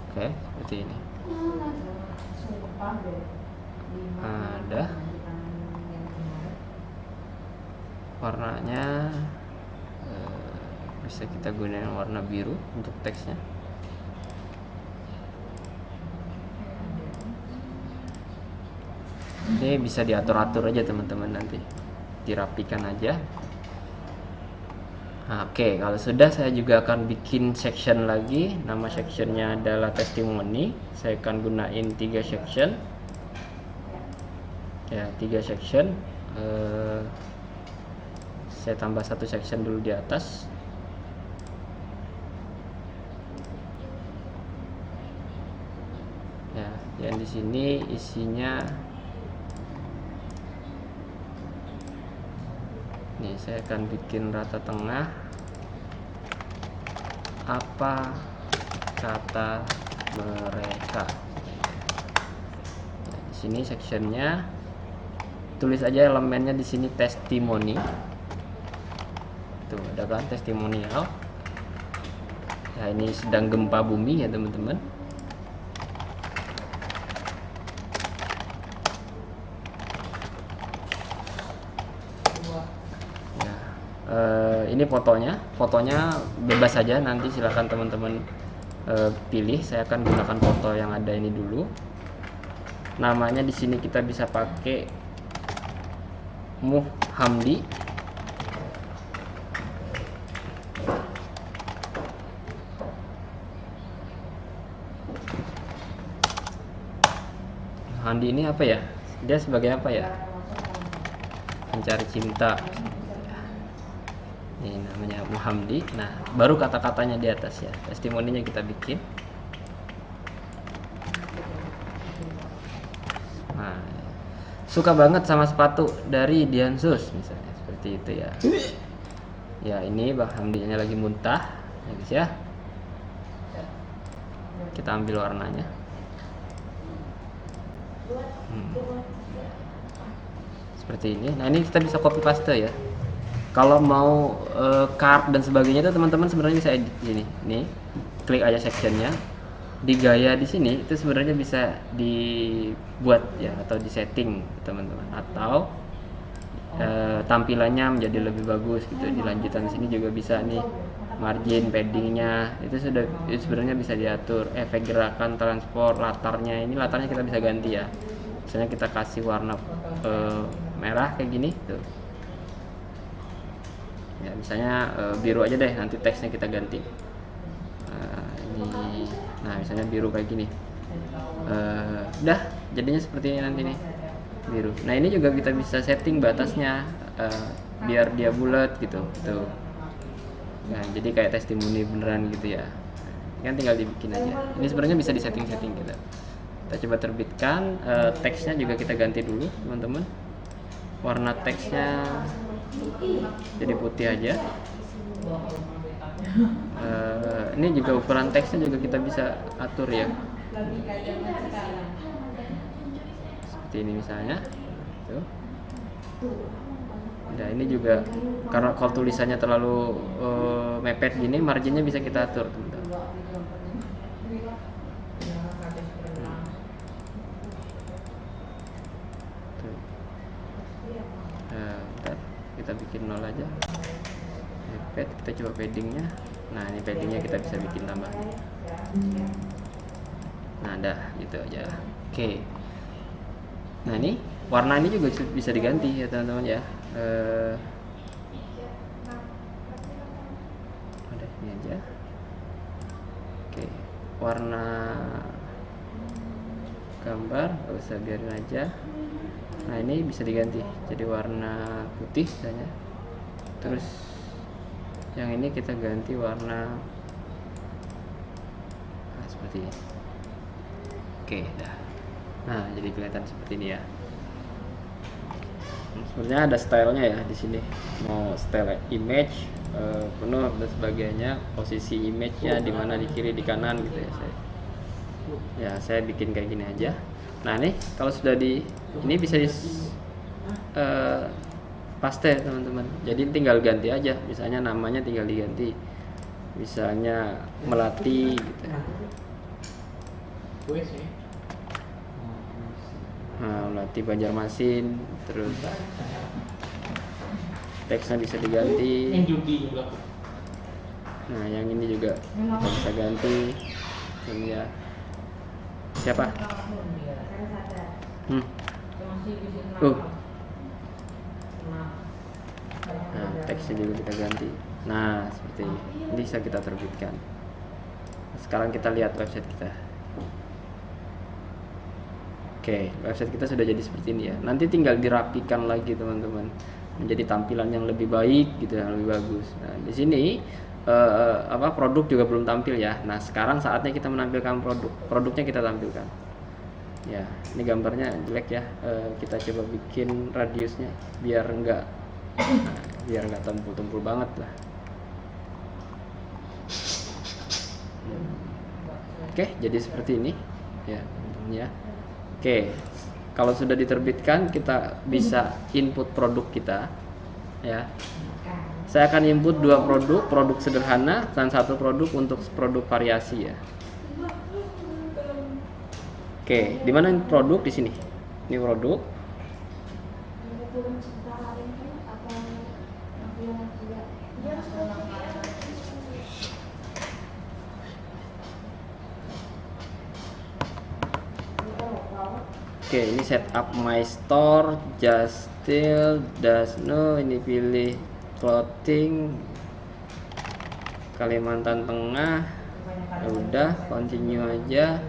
Oke, seperti ini. Ada warnanya, bisa kita gunakan warna biru untuk teksnya. Ini bisa diatur-atur aja teman-teman, nanti dirapikan aja. Nah, oke, kalau sudah, saya juga akan bikin section lagi. Nama sectionnya adalah testimoni. Saya akan gunain 3 section. Ya, 3 section. Saya tambah satu section dulu di atas. Ya, yang di sini isinya nih, saya akan bikin rata tengah. Apa kata mereka? Nah, di sini sectionnya tulis aja elemennya di sini testimoni. Tuh, ada kan testimonial. Ya, ini sedang gempa bumi ya teman-teman. Ya, ini fotonya bebas saja, nanti silakan teman-teman pilih. Saya akan gunakan foto yang ada ini dulu. Namanya di sini kita bisa pakai Muhamdi. Muhamdi ini apa ya? Dia sebagai apa ya? Pencari cinta. Ini namanya Muhamdi. Nah, baru kata-katanya di atas ya. Testimoninya kita bikin. Nah, suka banget sama sepatu dari Diansus misalnya, seperti itu ya. Ya, ini Bang Hamdinya lagi muntah ya guys ya. Kita ambil warnanya. Seperti ini. Nah, ini kita bisa copy paste ya. Kalau mau card dan sebagainya itu teman-teman sebenarnya bisa edit gini. Nih, klik aja sectionnya. Di gaya di sini itu sebenarnya bisa dibuat ya atau disetting teman-teman, atau tampilannya menjadi lebih bagus gitu. Di lanjutan sini juga bisa nih, margin, paddingnya itu sebenarnya bisa diatur. Efek gerakan, transport, latarnya, ini latarnya kita bisa ganti ya. Misalnya kita kasih warna merah kayak gini tuh ya, misalnya biru aja deh, nanti teksnya kita ganti. Ini, nah misalnya biru kayak gini. Udah jadinya seperti ini nanti nih, biru. Nah, ini juga kita bisa setting batasnya biar dia bulat gitu tuh. Nah, jadi kayak testimoni beneran gitu ya. Kan tinggal dibikin aja. Ini sebenarnya bisa disetting-setting gitu. Kita coba terbitkan. Teksnya juga kita ganti dulu teman-teman. Warna teksnya jadi putih aja. Ini juga ukuran teksnya juga kita bisa atur ya, seperti ini misalnya tuh. Nah, ini juga karena kalau tulisannya terlalu mepet gini, marginnya bisa kita atur teman-teman. Tuh. Bentar, kita bikin 0 aja. Mepet, kita coba paddingnya. Nah, ini paddingnya kita bisa bikin tambah. Nah, dah gitu aja. Oke. Nah, ini warna ini juga bisa diganti ya teman-teman ya. Udah ini aja. Oke, warna gambar gak usah, biarin aja. Nah, ini bisa diganti jadi warna putih misalnya. Terus yang ini kita ganti warna seperti ini. Oke, dah. Nah, jadi kelihatan seperti ini ya. Sebenarnya ada stylenya ya di sini. Mau style image, penuh dan sebagainya. Posisi image-nya di mana, di kiri, di kanan gitu ya. Saya bikin kayak gini aja. Nah, ini kalau sudah ini bisa paste teman-teman. Jadi tinggal ganti aja. Misalnya namanya tinggal diganti. Misalnya Melati gitu. Nah, Melati Banjarmasin, terus teksnya bisa diganti. Nah, yang ini juga kita bisa ganti. Ini ya. Siapa? Nah, teksnya juga kita ganti. Nah, seperti ini. Bisa kita terbitkan. Sekarang kita lihat website kita. Oke, website kita sudah jadi seperti ini ya. Nanti tinggal dirapikan lagi teman-teman, menjadi tampilan yang lebih baik gitu, yang lebih bagus. Nah, di sini produk juga belum tampil ya. Nah, sekarang saatnya kita menampilkan produknya kita tampilkan. Ya, ini gambarnya jelek ya. Kita coba bikin radiusnya biar nggak tumpul-tumpul banget lah. Oke, jadi seperti ini ya teman-teman ya. Oke, kalau sudah diterbitkan kita bisa input produk kita. ya. Saya akan input dua produk sederhana dan satu produk untuk produk variasi ya. Oke, di mana produk di sini? Ini produk. Oke, ini setup my store, just still, does no, ini pilih clothing, Kalimantan Tengah. Ya udah, continue aja.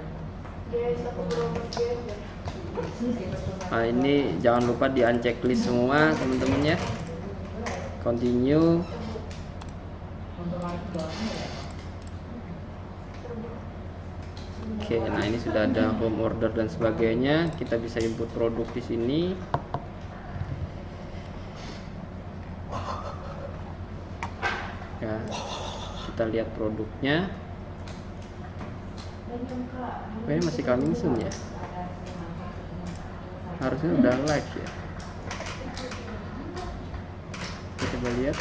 Nah, ini jangan lupa di unchecklist semua teman-teman ya. Continue. Oke, nah ini sudah ada home order dan sebagainya. Kita bisa input produk di sini. Ya, kita lihat produknya. Ini masih coming soon ya. Harusnya udah live ya. Kita coba lihat.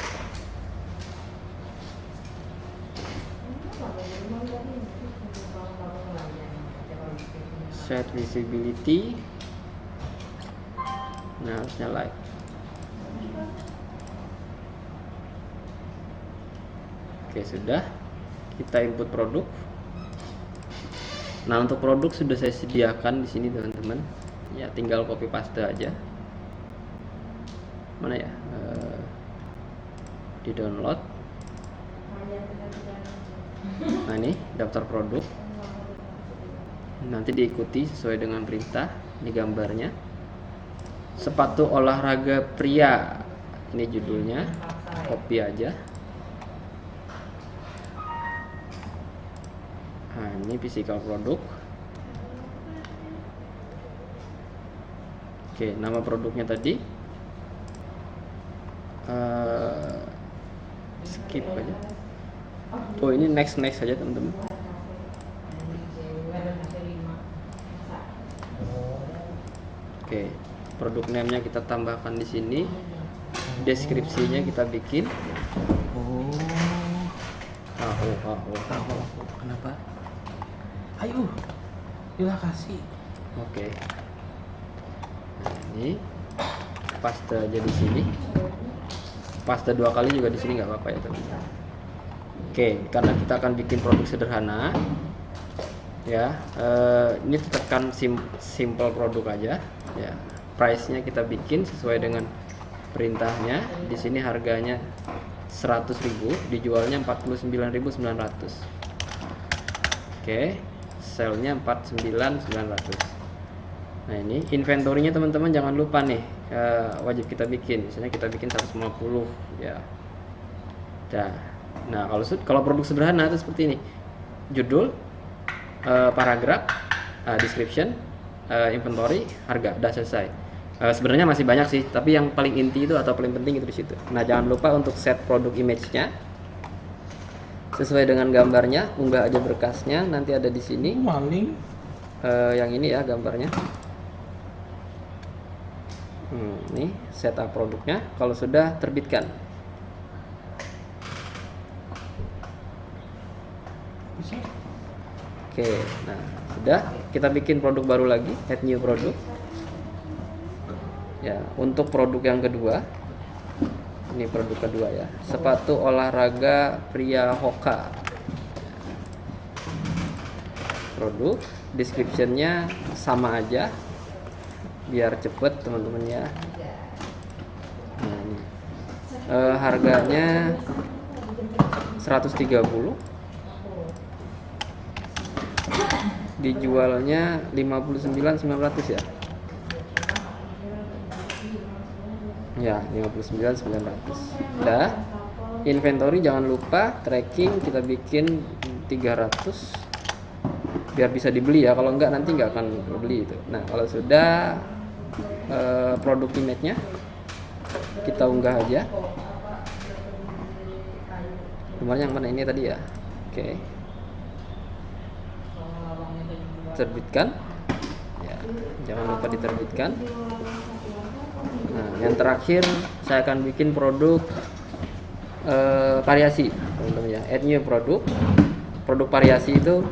Set visibility. Nah, harusnya live. Oke, sudah. Kita input produk. Nah, untuk produk sudah saya sediakan di sini teman-teman. Ya, tinggal copy paste aja. Mana ya? Di download. Nah, ini daftar produk. Nanti diikuti sesuai dengan perintah. Ini gambarnya. Sepatu olahraga pria. Ini judulnya. Copy aja. Nah, ini physical produk. Oke, nama produknya tadi skip aja. Oh, ini next saja teman-teman. Oke, produk name-nya kita tambahkan di sini. Deskripsinya kita bikin. Kenapa? Ayo, ilah kasih. Oke. Nah, ini paste aja di sini. Paste 2 kali juga di sini nggak apa-apa ya teman-teman. Oke, karena kita akan bikin produk sederhana, ya. Ini tekan simple produk aja. Ya, price-nya kita bikin sesuai dengan perintahnya. Di sini harganya 100.000, dijualnya 49.900. Oke, sell-nya 49.900. Nah, ini inventory-nya teman-teman jangan lupa nih, wajib kita bikin. Misalnya kita bikin 150 ya. Nah, kalau produk sederhana itu seperti ini. Judul, paragraf, description, inventory, harga, udah selesai. Sebenarnya masih banyak sih, tapi yang paling inti itu atau paling penting itu di situ. Nah, jangan lupa untuk set produk image-nya sesuai dengan gambarnya, unggah aja berkasnya, nanti ada di sini. Maling. Yang ini ya gambarnya. Ini setup produknya. Kalau sudah, terbitkan. Bisa. Oke, nah sudah. Kita bikin produk baru lagi, add new produk. Ya, untuk produk yang kedua, ini produk kedua ya, sepatu olahraga pria Hoka. Produk, description-nya sama aja, biar cepet teman-teman ya. Nah, ini harganya 130, dijualnya 59.900 ya. Ya, 59.900. Udah. Inventory jangan lupa, tracking kita bikin 300 biar bisa dibeli ya. Kalau enggak nanti nggak akan beli itu. Nah, kalau sudah, produk image-nya kita unggah aja. Nomornya yang mana ini tadi ya? Oke. Terbitkan. Ya, jangan lupa diterbitkan. Nah, yang terakhir saya akan bikin produk variasi, teman-teman ya. Add new produk. Produk variasi itu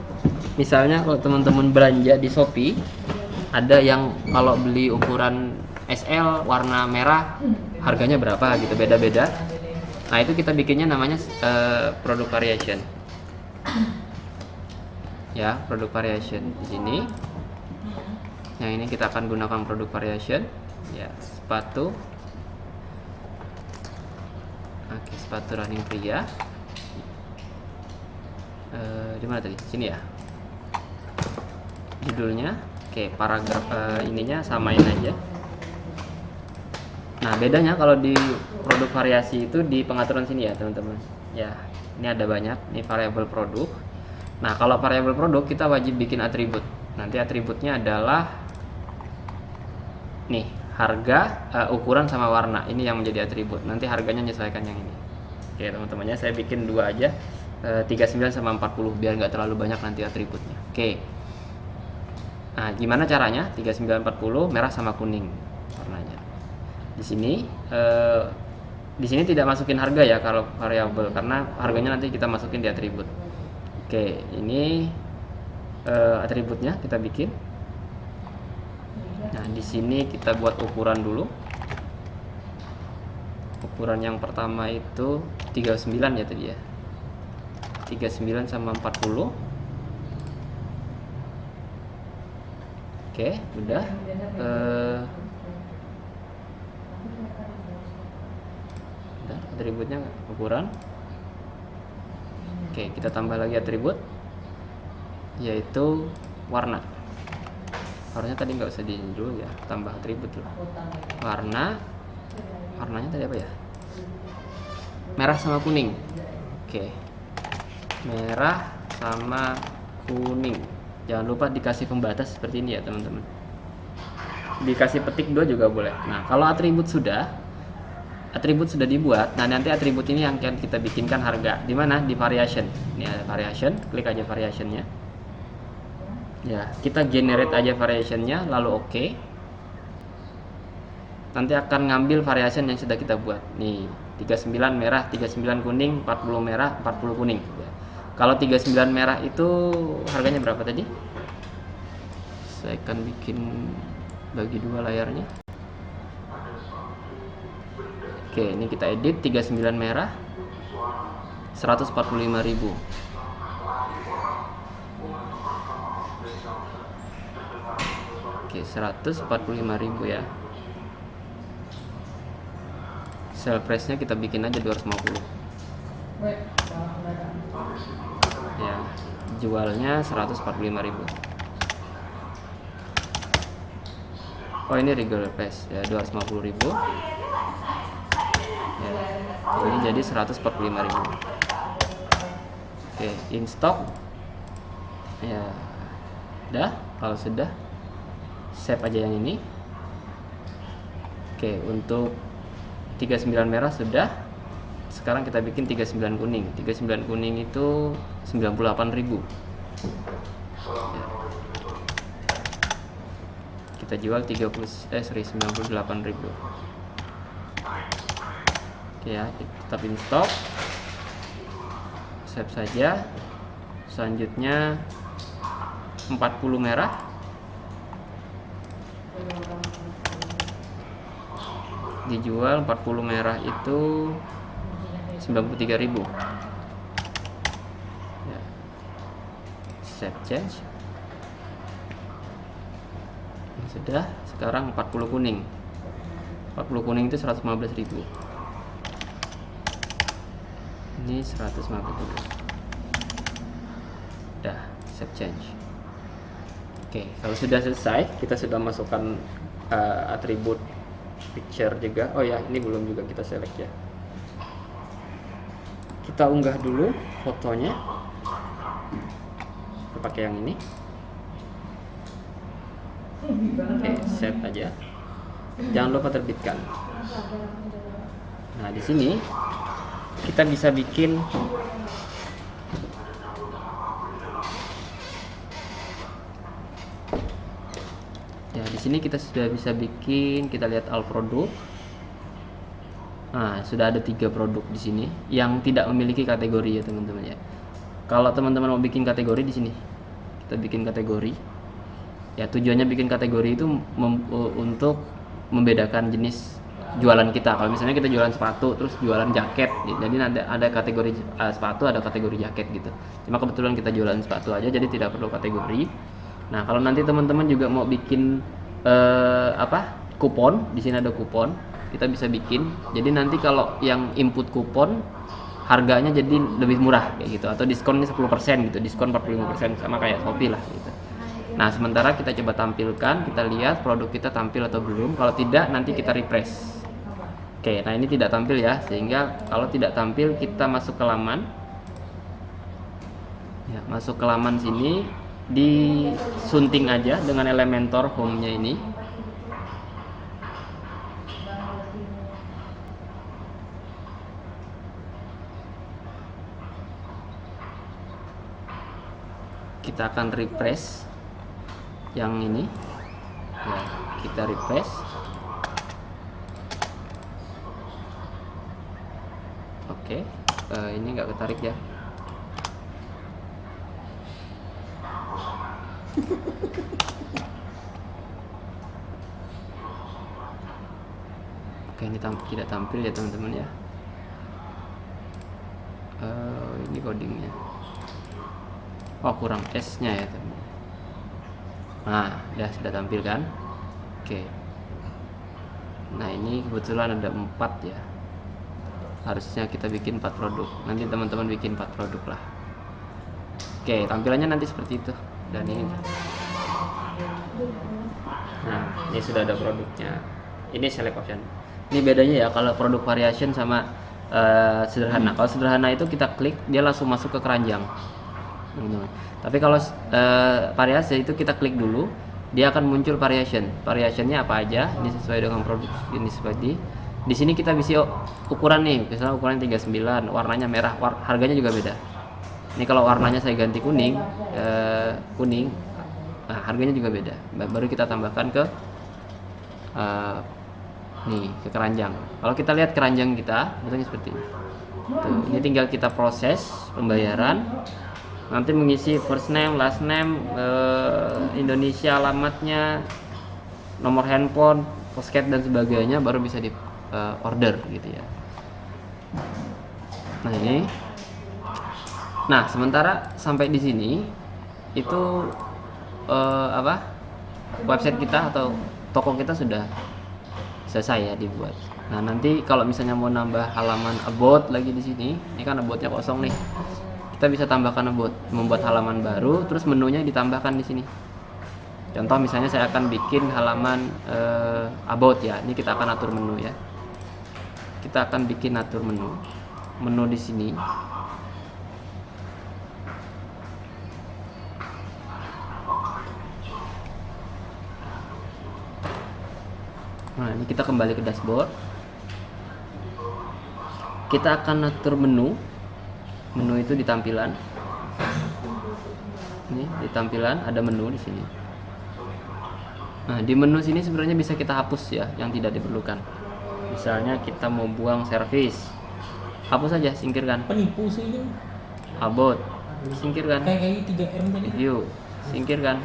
misalnya kalau teman-teman belanja di Shopee, ada yang kalau beli ukuran SL warna merah harganya berapa gitu, beda-beda. Nah, itu kita bikinnya namanya produk variation. Ya, produk variation di sini. Yang ini kita akan gunakan produk variation. Ya, sepatu. Oke, sepatu running pria. Di mana tadi? Sini ya. Judulnya, oke, paragraf ininya samain aja. Nah, bedanya kalau di produk variasi itu di pengaturan sini ya, teman-teman. Ya, ini ada banyak. Ini variabel produk. Nah, kalau variabel produk kita wajib bikin atribut. Nanti atributnya adalah nih, harga, ukuran sama warna. Ini yang menjadi atribut. Nanti harganya menyesuaikan yang ini. Oke, teman-teman ya, saya bikin dua aja. 39 sama 40 biar nggak terlalu banyak nanti atributnya. Oke. Nah, gimana caranya? 39 40 merah sama kuning warnanya. Di sini tidak masukin harga ya kalau variabel, karena harganya nanti kita masukin di atribut. Oke, ini atributnya kita bikin. Nah, di sini kita buat ukuran dulu. Ukuran yang pertama itu 39 ya tadi ya. 39 sama 40. Oke, udah. Udah, atributnya ukuran. Oke, kita tambah lagi atribut, yaitu warna. Harusnya tadi nggak usah di dulu ya, tambah atribut dulu. Warnanya tadi apa ya? Merah sama kuning. Oke, merah sama kuning. Jangan lupa dikasih pembatas seperti ini ya, teman-teman. Dikasih petik 2 juga boleh. Nah, kalau atribut sudah dibuat, nah nanti atribut ini yang akan kita bikinkan harga. Di mana? Di variation. Ini ada variation, klik aja variationnya. Ya, kita generate aja variationnya, lalu oke. Nanti akan ngambil variation yang sudah kita buat. Nih, 39 merah, 39 kuning, 40 merah, 40 kuning. Ya. Kalau 39 merah itu harganya berapa tadi? Saya akan bikin bagi dua layarnya. Oke, ini kita edit 39 merah 145.000. Oke, 145.000 ya. Sell price-nya kita bikin aja 250. Ya, jualnya 145.000. Oh, ini regular price ya, 250.000. Ya, ini jadi 145.000. Oke, in stock. Ya, udah. Kalau sudah, save aja yang ini. Oke, untuk 39 merah sudah. Sekarang kita bikin 39 kuning. 39 kuning itu 98.000. Ya. Kita jual 98.000. Oke ya, tetap in stock. Save saja. Selanjutnya 40 merah. Dijual 40 merah itu 93.000. Ya. Save change. Sudah. Sekarang 40 kuning. 40 kuning itu 115.000. Ini 150. Udah, save change. Oke, kalau sudah selesai, kita sudah masukkan atribut picture juga. Oh ya, ini belum juga kita select ya. Kita unggah dulu fotonya. Kita pakai yang ini. Oke, save aja. Jangan lupa terbitkan. Nah, di sini kita bisa bikin ya, di sini kita sudah bisa bikin, kita lihat all produk. Nah, sudah ada 3 produk di sini yang tidak memiliki kategori ya teman-teman ya. Kalau teman-teman mau bikin kategori di sini, kita bikin kategori. Ya tujuannya bikin kategori itu untuk membedakan jenis jualan kita. Kalau misalnya kita jualan sepatu terus jualan jaket, jadi ada kategori sepatu, ada kategori jaket gitu. Cuma kebetulan kita jualan sepatu aja, jadi tidak perlu kategori. Nah kalau nanti teman-teman juga mau bikin kupon, di sini ada kupon, kita bisa bikin. Jadi nanti kalau yang input kupon harganya jadi lebih murah kayak gitu, atau diskonnya 10% gitu, diskon 45% sama kayak Shopee lah gitu. Nah sementara kita coba tampilkan, kita lihat produk kita tampil atau belum. Kalau tidak nanti kita refresh. Oke, nah ini tidak tampil ya, sehingga kalau tidak tampil kita masuk ke laman ya, masuk ke laman sini, disunting aja dengan Elementor home-nya ini. Kita akan refresh yang ini ya, kita refresh. Oke, ini nggak ketarik ya. Oke, ini tidak tampil ya teman-teman ya. Ini codingnya. Oh kurang S-nya ya teman. Nah, ya sudah tampil kan? Oke. Nah ini kebetulan ada 4 ya. Harusnya kita bikin 4 produk. Nanti teman-teman bikin 4 produk lah. Oke, tampilannya nanti seperti itu. Dan ini. Nah, ini sudah ada produknya. Ini select option. Ini bedanya ya kalau produk variation sama sederhana. Kalau sederhana itu kita klik, dia langsung masuk ke keranjang. Tapi kalau variasi itu kita klik dulu, dia akan muncul variation. Variationnya apa aja? Ini sesuai dengan produk ini seperti. Di sini kita bisa ukuran nih, misalnya ukuran 39, warnanya merah, harganya juga beda. Ini kalau warnanya saya ganti kuning, nah harganya juga beda. Baru kita tambahkan ke nih ke keranjang. Kalau kita lihat keranjang kita, bentuknya seperti ini. Tuh, ini tinggal kita proses pembayaran. Nanti mengisi first name, last name, Indonesia alamatnya, nomor handphone, postcard dan sebagainya, baru bisa di order gitu ya. Nah ini, nah sementara sampai di sini itu website kita atau toko kita sudah selesai ya dibuat. Nah nanti kalau misalnya mau nambah halaman about lagi di sini, ini kan aboutnya kosong nih. Kita bisa tambahkan about, membuat halaman baru, terus menunya ditambahkan di sini. Contoh misalnya saya akan bikin halaman about ya. Ini kita akan atur menu ya. Kita akan bikin atur menu di sini. Nah ini kita kembali ke dashboard. Kita akan atur menu itu di tampilan. Ini di tampilan ada menu di sini. Nah di menu sini sebenarnya bisa kita hapus ya yang tidak diperlukan. Misalnya kita mau buang service, hapus saja, singkirkan. Penipu sih ini. About, singkirkan. Kayak 3M tadi. View, singkirkan.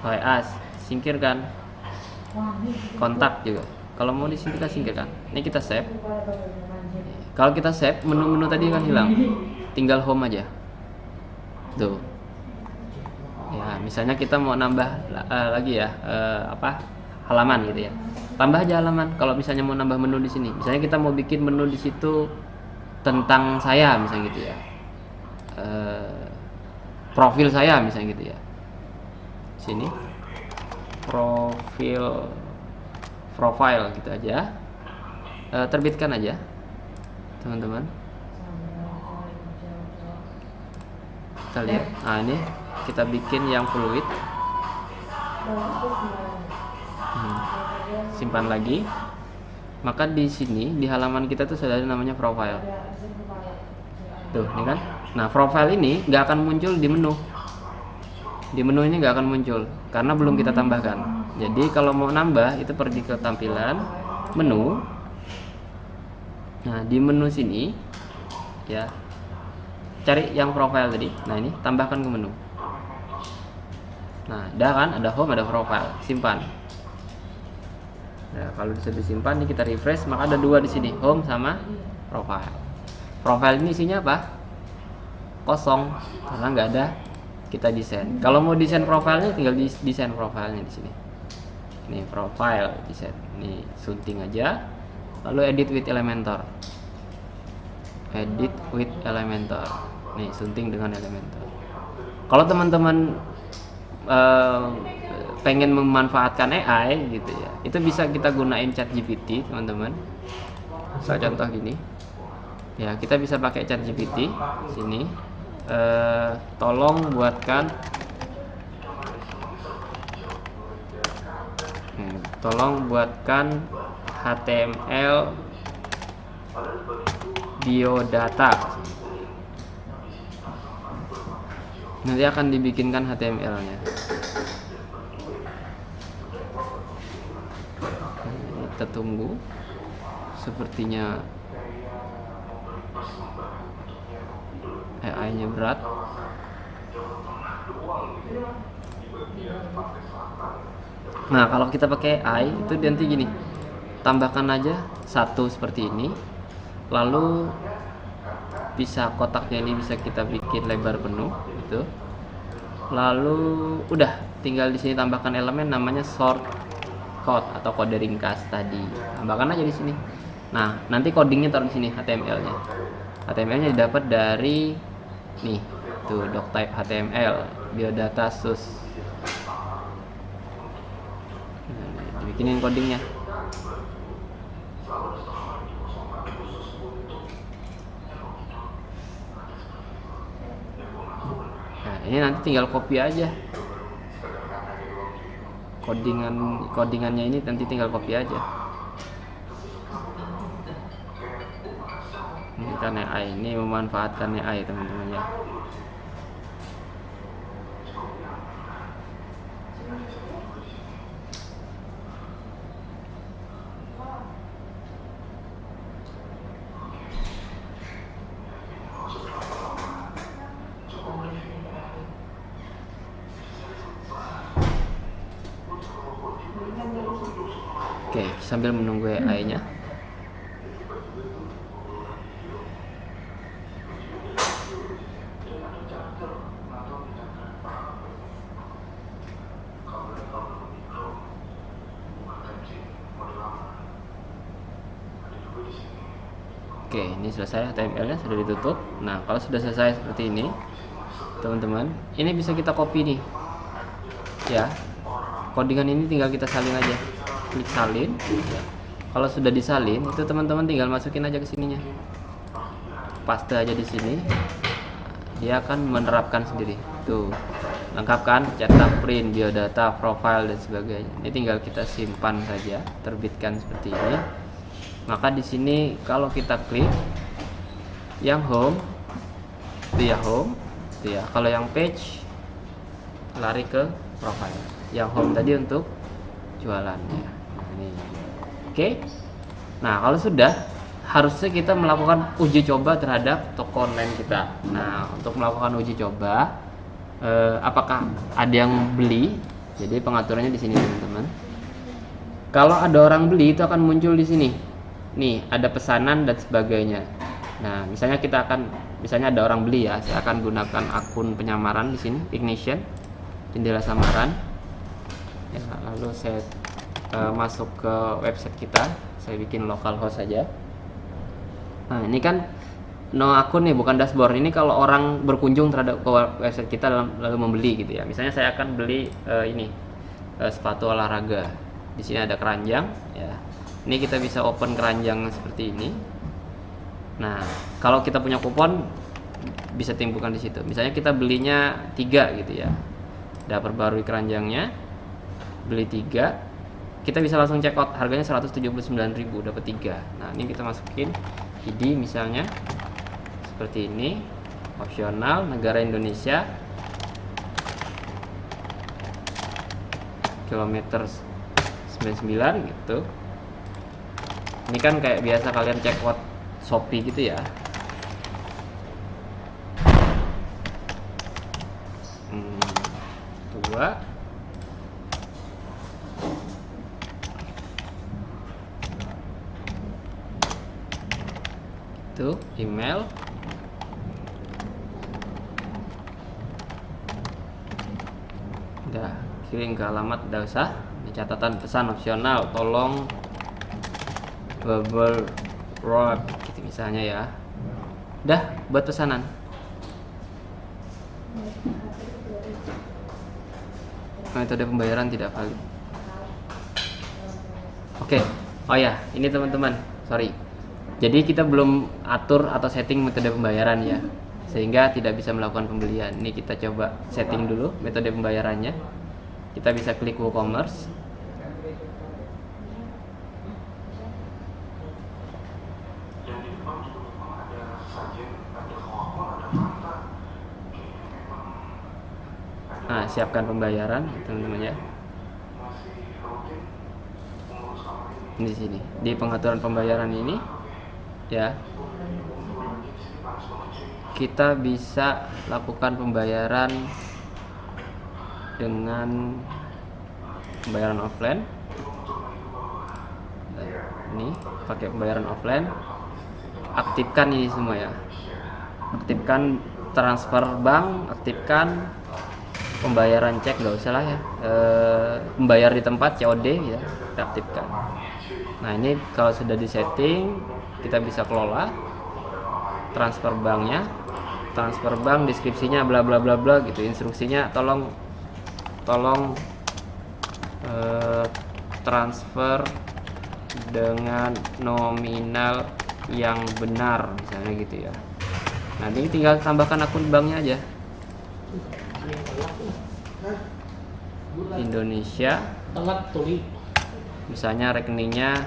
As, singkirkan. Kontak juga. Kalau mau di sini kita singkirkan. Ini kita save. Kalau kita save, menu-menu tadi kan hilang. Tinggal home aja. Tuh. Ya, misalnya kita mau nambah lagi ya, halaman gitu ya. Tambah aja halaman. Kalau misalnya mau nambah menu di sini. Misalnya kita mau bikin menu di situ tentang saya misalnya gitu ya. Profil saya misalnya gitu ya. Sini. Profile gitu aja. Terbitkan aja. Teman-teman, kita lihat. Nah ini kita bikin yang fluid. Simpan lagi. Maka di sini di halaman kita tuh sudah ada namanya profile. Tuh, ini kan. Nah profile ini nggak akan muncul di menu. Di menu ini nggak akan muncul karena belum kita tambahkan. Jadi kalau mau nambah itu pergi ke tampilan menu. Nah, di menu sini ya, cari yang profile tadi. Nah, ini tambahkan ke menu. Nah, ada kan, ada home, ada profile, simpan. Nah, kalau bisa disimpan nih, kita refresh, maka ada dua di sini, home sama profile. Profile ini isinya apa? Kosong, karena nggak ada kita desain. Kalau mau desain profilnya, tinggal desain profilnya di sini. Ini profile desain, ini sunting aja, lalu edit with Elementor. Edit with Elementor. Nih, sunting dengan Elementor. Kalau teman-teman pengen memanfaatkan AI gitu ya, itu bisa kita gunain ChatGPT, teman-teman. Saya contoh gini ya, kita bisa pakai ChatGPT sini, tolong buatkan HTML biodata. Nanti akan dibikinkan HTML-nya. Kita tunggu. Sepertinya AI-nya berat. Nah, kalau kita pakai AI itu nanti gini, tambahkan aja satu seperti ini, lalu bisa kotaknya ini bisa kita bikin lebar penuh gitu. Lalu udah tinggal di sini tambahkan elemen namanya short code atau kode ringkas tadi, tambahkan aja di sini. Nah, nanti codingnya taruh di sini, HTML-nya. HTML-nya didapat dari nih, tuh doctype HTML biodata source. Nah, dibikinin codingnya. Nah, ini nanti tinggal copy aja. Codingannya ini nanti tinggal copy aja. Ini kan AI, ini memanfaatkan AI, teman-teman ya. Oke, sambil menunggu AI-nya. Oke, ini selesai, HTML-nya sudah ditutup. Nah, kalau sudah selesai seperti ini, teman-teman, ini bisa kita copy nih. Ya. Codingan ini tinggal kita salin aja. Klik salin. Ya. Kalau sudah disalin, itu teman-teman tinggal masukin aja ke sininya. Paste aja di sini. Dia akan menerapkan sendiri. Tuh. Lengkap kan? Cetak, print, biodata, profile dan sebagainya. Ini tinggal kita simpan saja, terbitkan seperti ini. Maka di sini kalau kita klik yang home, itu ya home, itu ya. Kalau yang page lari ke profile. Yang home tadi untuk jualannya. Nah, ini. Oke. Nah, kalau sudah, harusnya kita melakukan uji coba terhadap toko online kita. Nah, untuk melakukan uji coba, apakah ada yang beli? Jadi pengaturannya di sini, teman-teman. Kalau ada orang beli, itu akan muncul di sini. Nih, ada pesanan dan sebagainya. Nah, misalnya misalnya ada orang beli ya, saya akan gunakan akun penyamaran di sini, Ignition, jendela samaran. Ya, lalu saya masuk ke website kita, saya bikin localhost saja. Nah, ini kan no akun nih, bukan dashboard. Ini kalau orang berkunjung terhadap ke website kita lalu membeli gitu ya. Misalnya saya akan beli sepatu olahraga. Di sini ada keranjang ya. Ini kita bisa open keranjang seperti ini. Nah, kalau kita punya kupon bisa timbulkan di situ. Misalnya kita belinya 3 gitu ya. Udah perbarui keranjangnya. Beli 3. Kita bisa langsung check out, harganya 179.000 dapat 3. Nah, ini kita masukin ID misalnya seperti ini. Opsional, negara Indonesia. Kilometer 99 gitu. Ini kan kayak biasa kalian check out Shopee gitu ya. Dua. Itu email. Udah kirim ke alamat, udah usah. Ini catatan pesan opsional, tolong bubble wrap gitu misalnya ya. Udah buat pesanan. Metode pembayaran tidak valid. Oke. Oh ya, ini teman-teman, sorry. Jadi kita belum atur atau setting metode pembayaran ya, sehingga tidak bisa melakukan pembelian. Ini kita coba setting dulu metode pembayarannya. Kita bisa klik WooCommerce. Nah, siapkan pembayaran, teman-teman ya. Di sini, di pengaturan pembayaran ini ya, kita bisa lakukan pembayaran dengan pembayaran offline. Ini pakai pembayaran offline. Aktifkan ini semua ya. Aktifkan transfer bank, aktifkan pembayaran cek, nggak usah lah ya. Membayar di tempat COD ya, kita aktifkan. Nah, ini kalau sudah disetting, kita bisa kelola transfer banknya. Transfer bank, deskripsinya bla bla bla bla gitu, instruksinya tolong transfer dengan nominal yang benar misalnya gitu ya. Nah, ini tinggal tambahkan akun banknya aja. Indonesia, telat tuh. misalnya rekeningnya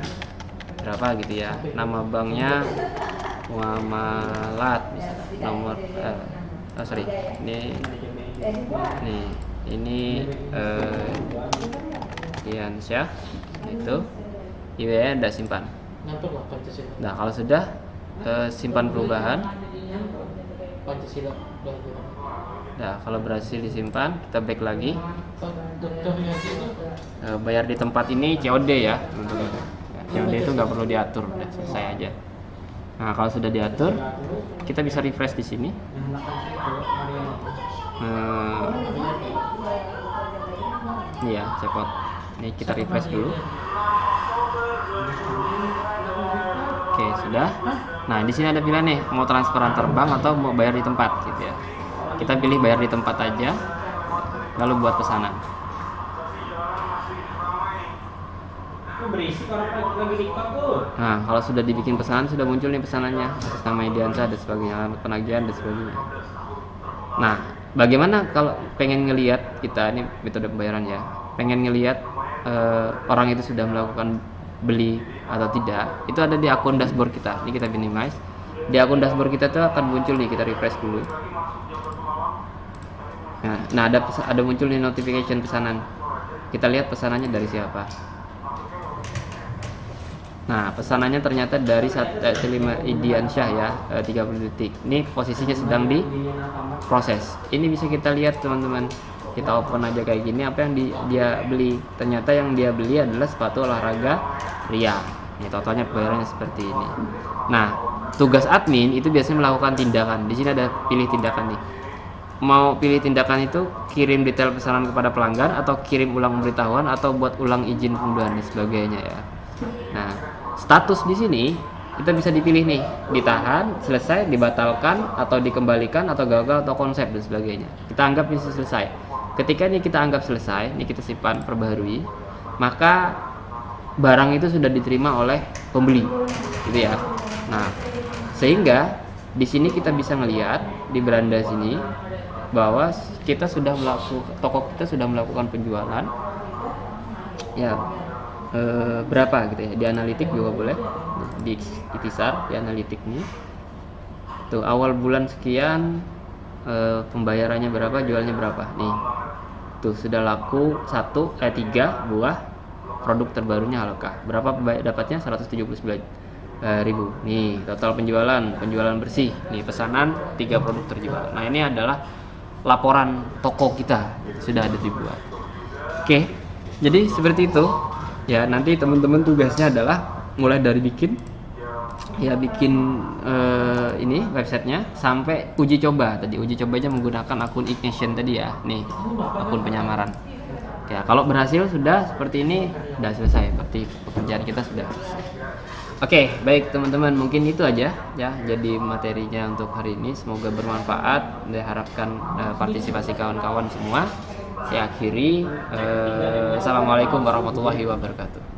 berapa gitu ya, nama banknya Muamalat, nomor ini Diansyah, itu IWN udah simpan. Nah, kalau sudah simpan perubahan. Pancasila. Nah, kalau berhasil disimpan, kita back lagi. Bayar di tempat ini COD ya, teman-teman. COD itu nggak perlu diatur, udah selesai aja. Nah, kalau sudah diatur, kita bisa refresh di sini. Ini ya, checkout. Ini kita refresh dulu. Oke, sudah. Nah, di sini ada pilihan nih, mau transfer antar bank atau mau bayar di tempat gitu ya. Kita pilih bayar di tempat aja, lalu buat pesanan. Nah, kalau sudah dibikin pesanan, sudah muncul nih pesanannya, atas nama Diansyah dan sebagainya, alamat penagihan dan sebagainya. Nah, bagaimana kalau pengen ngelihat kita, ini metode pembayaran ya, pengen ngelihat orang itu sudah melakukan beli atau tidak, itu ada di akun dashboard kita. Ini kita minimize. Di akun dashboard kita tuh akan muncul nih, kita refresh dulu. Nah, ada muncul nih notification pesanan. Kita lihat pesanannya dari siapa. Nah, pesanannya ternyata dari Diansyah ya, 30 detik. Ini posisinya sedang di proses. Ini bisa kita lihat teman-teman. Kita open aja kayak gini, apa yang dia beli. Ternyata yang dia beli adalah sepatu olahraga pria. Ini totalnya pembayarannya seperti ini. Nah, tugas admin itu biasanya melakukan tindakan. Di sini ada pilih tindakan nih. Mau pilih tindakan itu kirim detail pesanan kepada pelanggan, atau kirim ulang pemberitahuan, atau buat ulang izin pembelian dan sebagainya ya. Nah, status di sini kita bisa dipilih nih, ditahan, selesai, dibatalkan, atau dikembalikan, atau gagal, atau konsep dan sebagainya. Kita anggap ini selesai. Ketika ini kita anggap selesai, ini kita simpan, perbaharui, maka barang itu sudah diterima oleh pembeli, gitu ya. Nah, sehingga di sini kita bisa ngelihat di beranda sini bahwa kita sudah toko kita sudah melakukan penjualan ya, berapa gitu ya. Di analitik juga boleh, di itisar di analitik nih tuh, awal bulan sekian, pembayarannya berapa, jualnya berapa nih tuh, sudah laku 3 buah produk terbarunya Haloka. Berapa dapatnya? 179.000. Nih, total penjualan bersih. Nih, pesanan 3 produk terjual. Nah, ini adalah laporan toko kita sudah ada dibuat. Oke. Jadi seperti itu. Ya, nanti teman-teman tugasnya adalah mulai dari bikin ini websitenya sampai uji coba. Tadi uji cobanya menggunakan akun Ignition tadi ya. Nih, akun penyamaran. Ya, kalau berhasil sudah seperti ini, sudah selesai. Berarti pekerjaan kita sudah selesai. Oke, baik teman-teman, mungkin itu aja ya. Jadi materinya untuk hari ini semoga bermanfaat. Diharapkan partisipasi kawan-kawan semua. Saya akhiri. Assalamualaikum warahmatullahi wabarakatuh.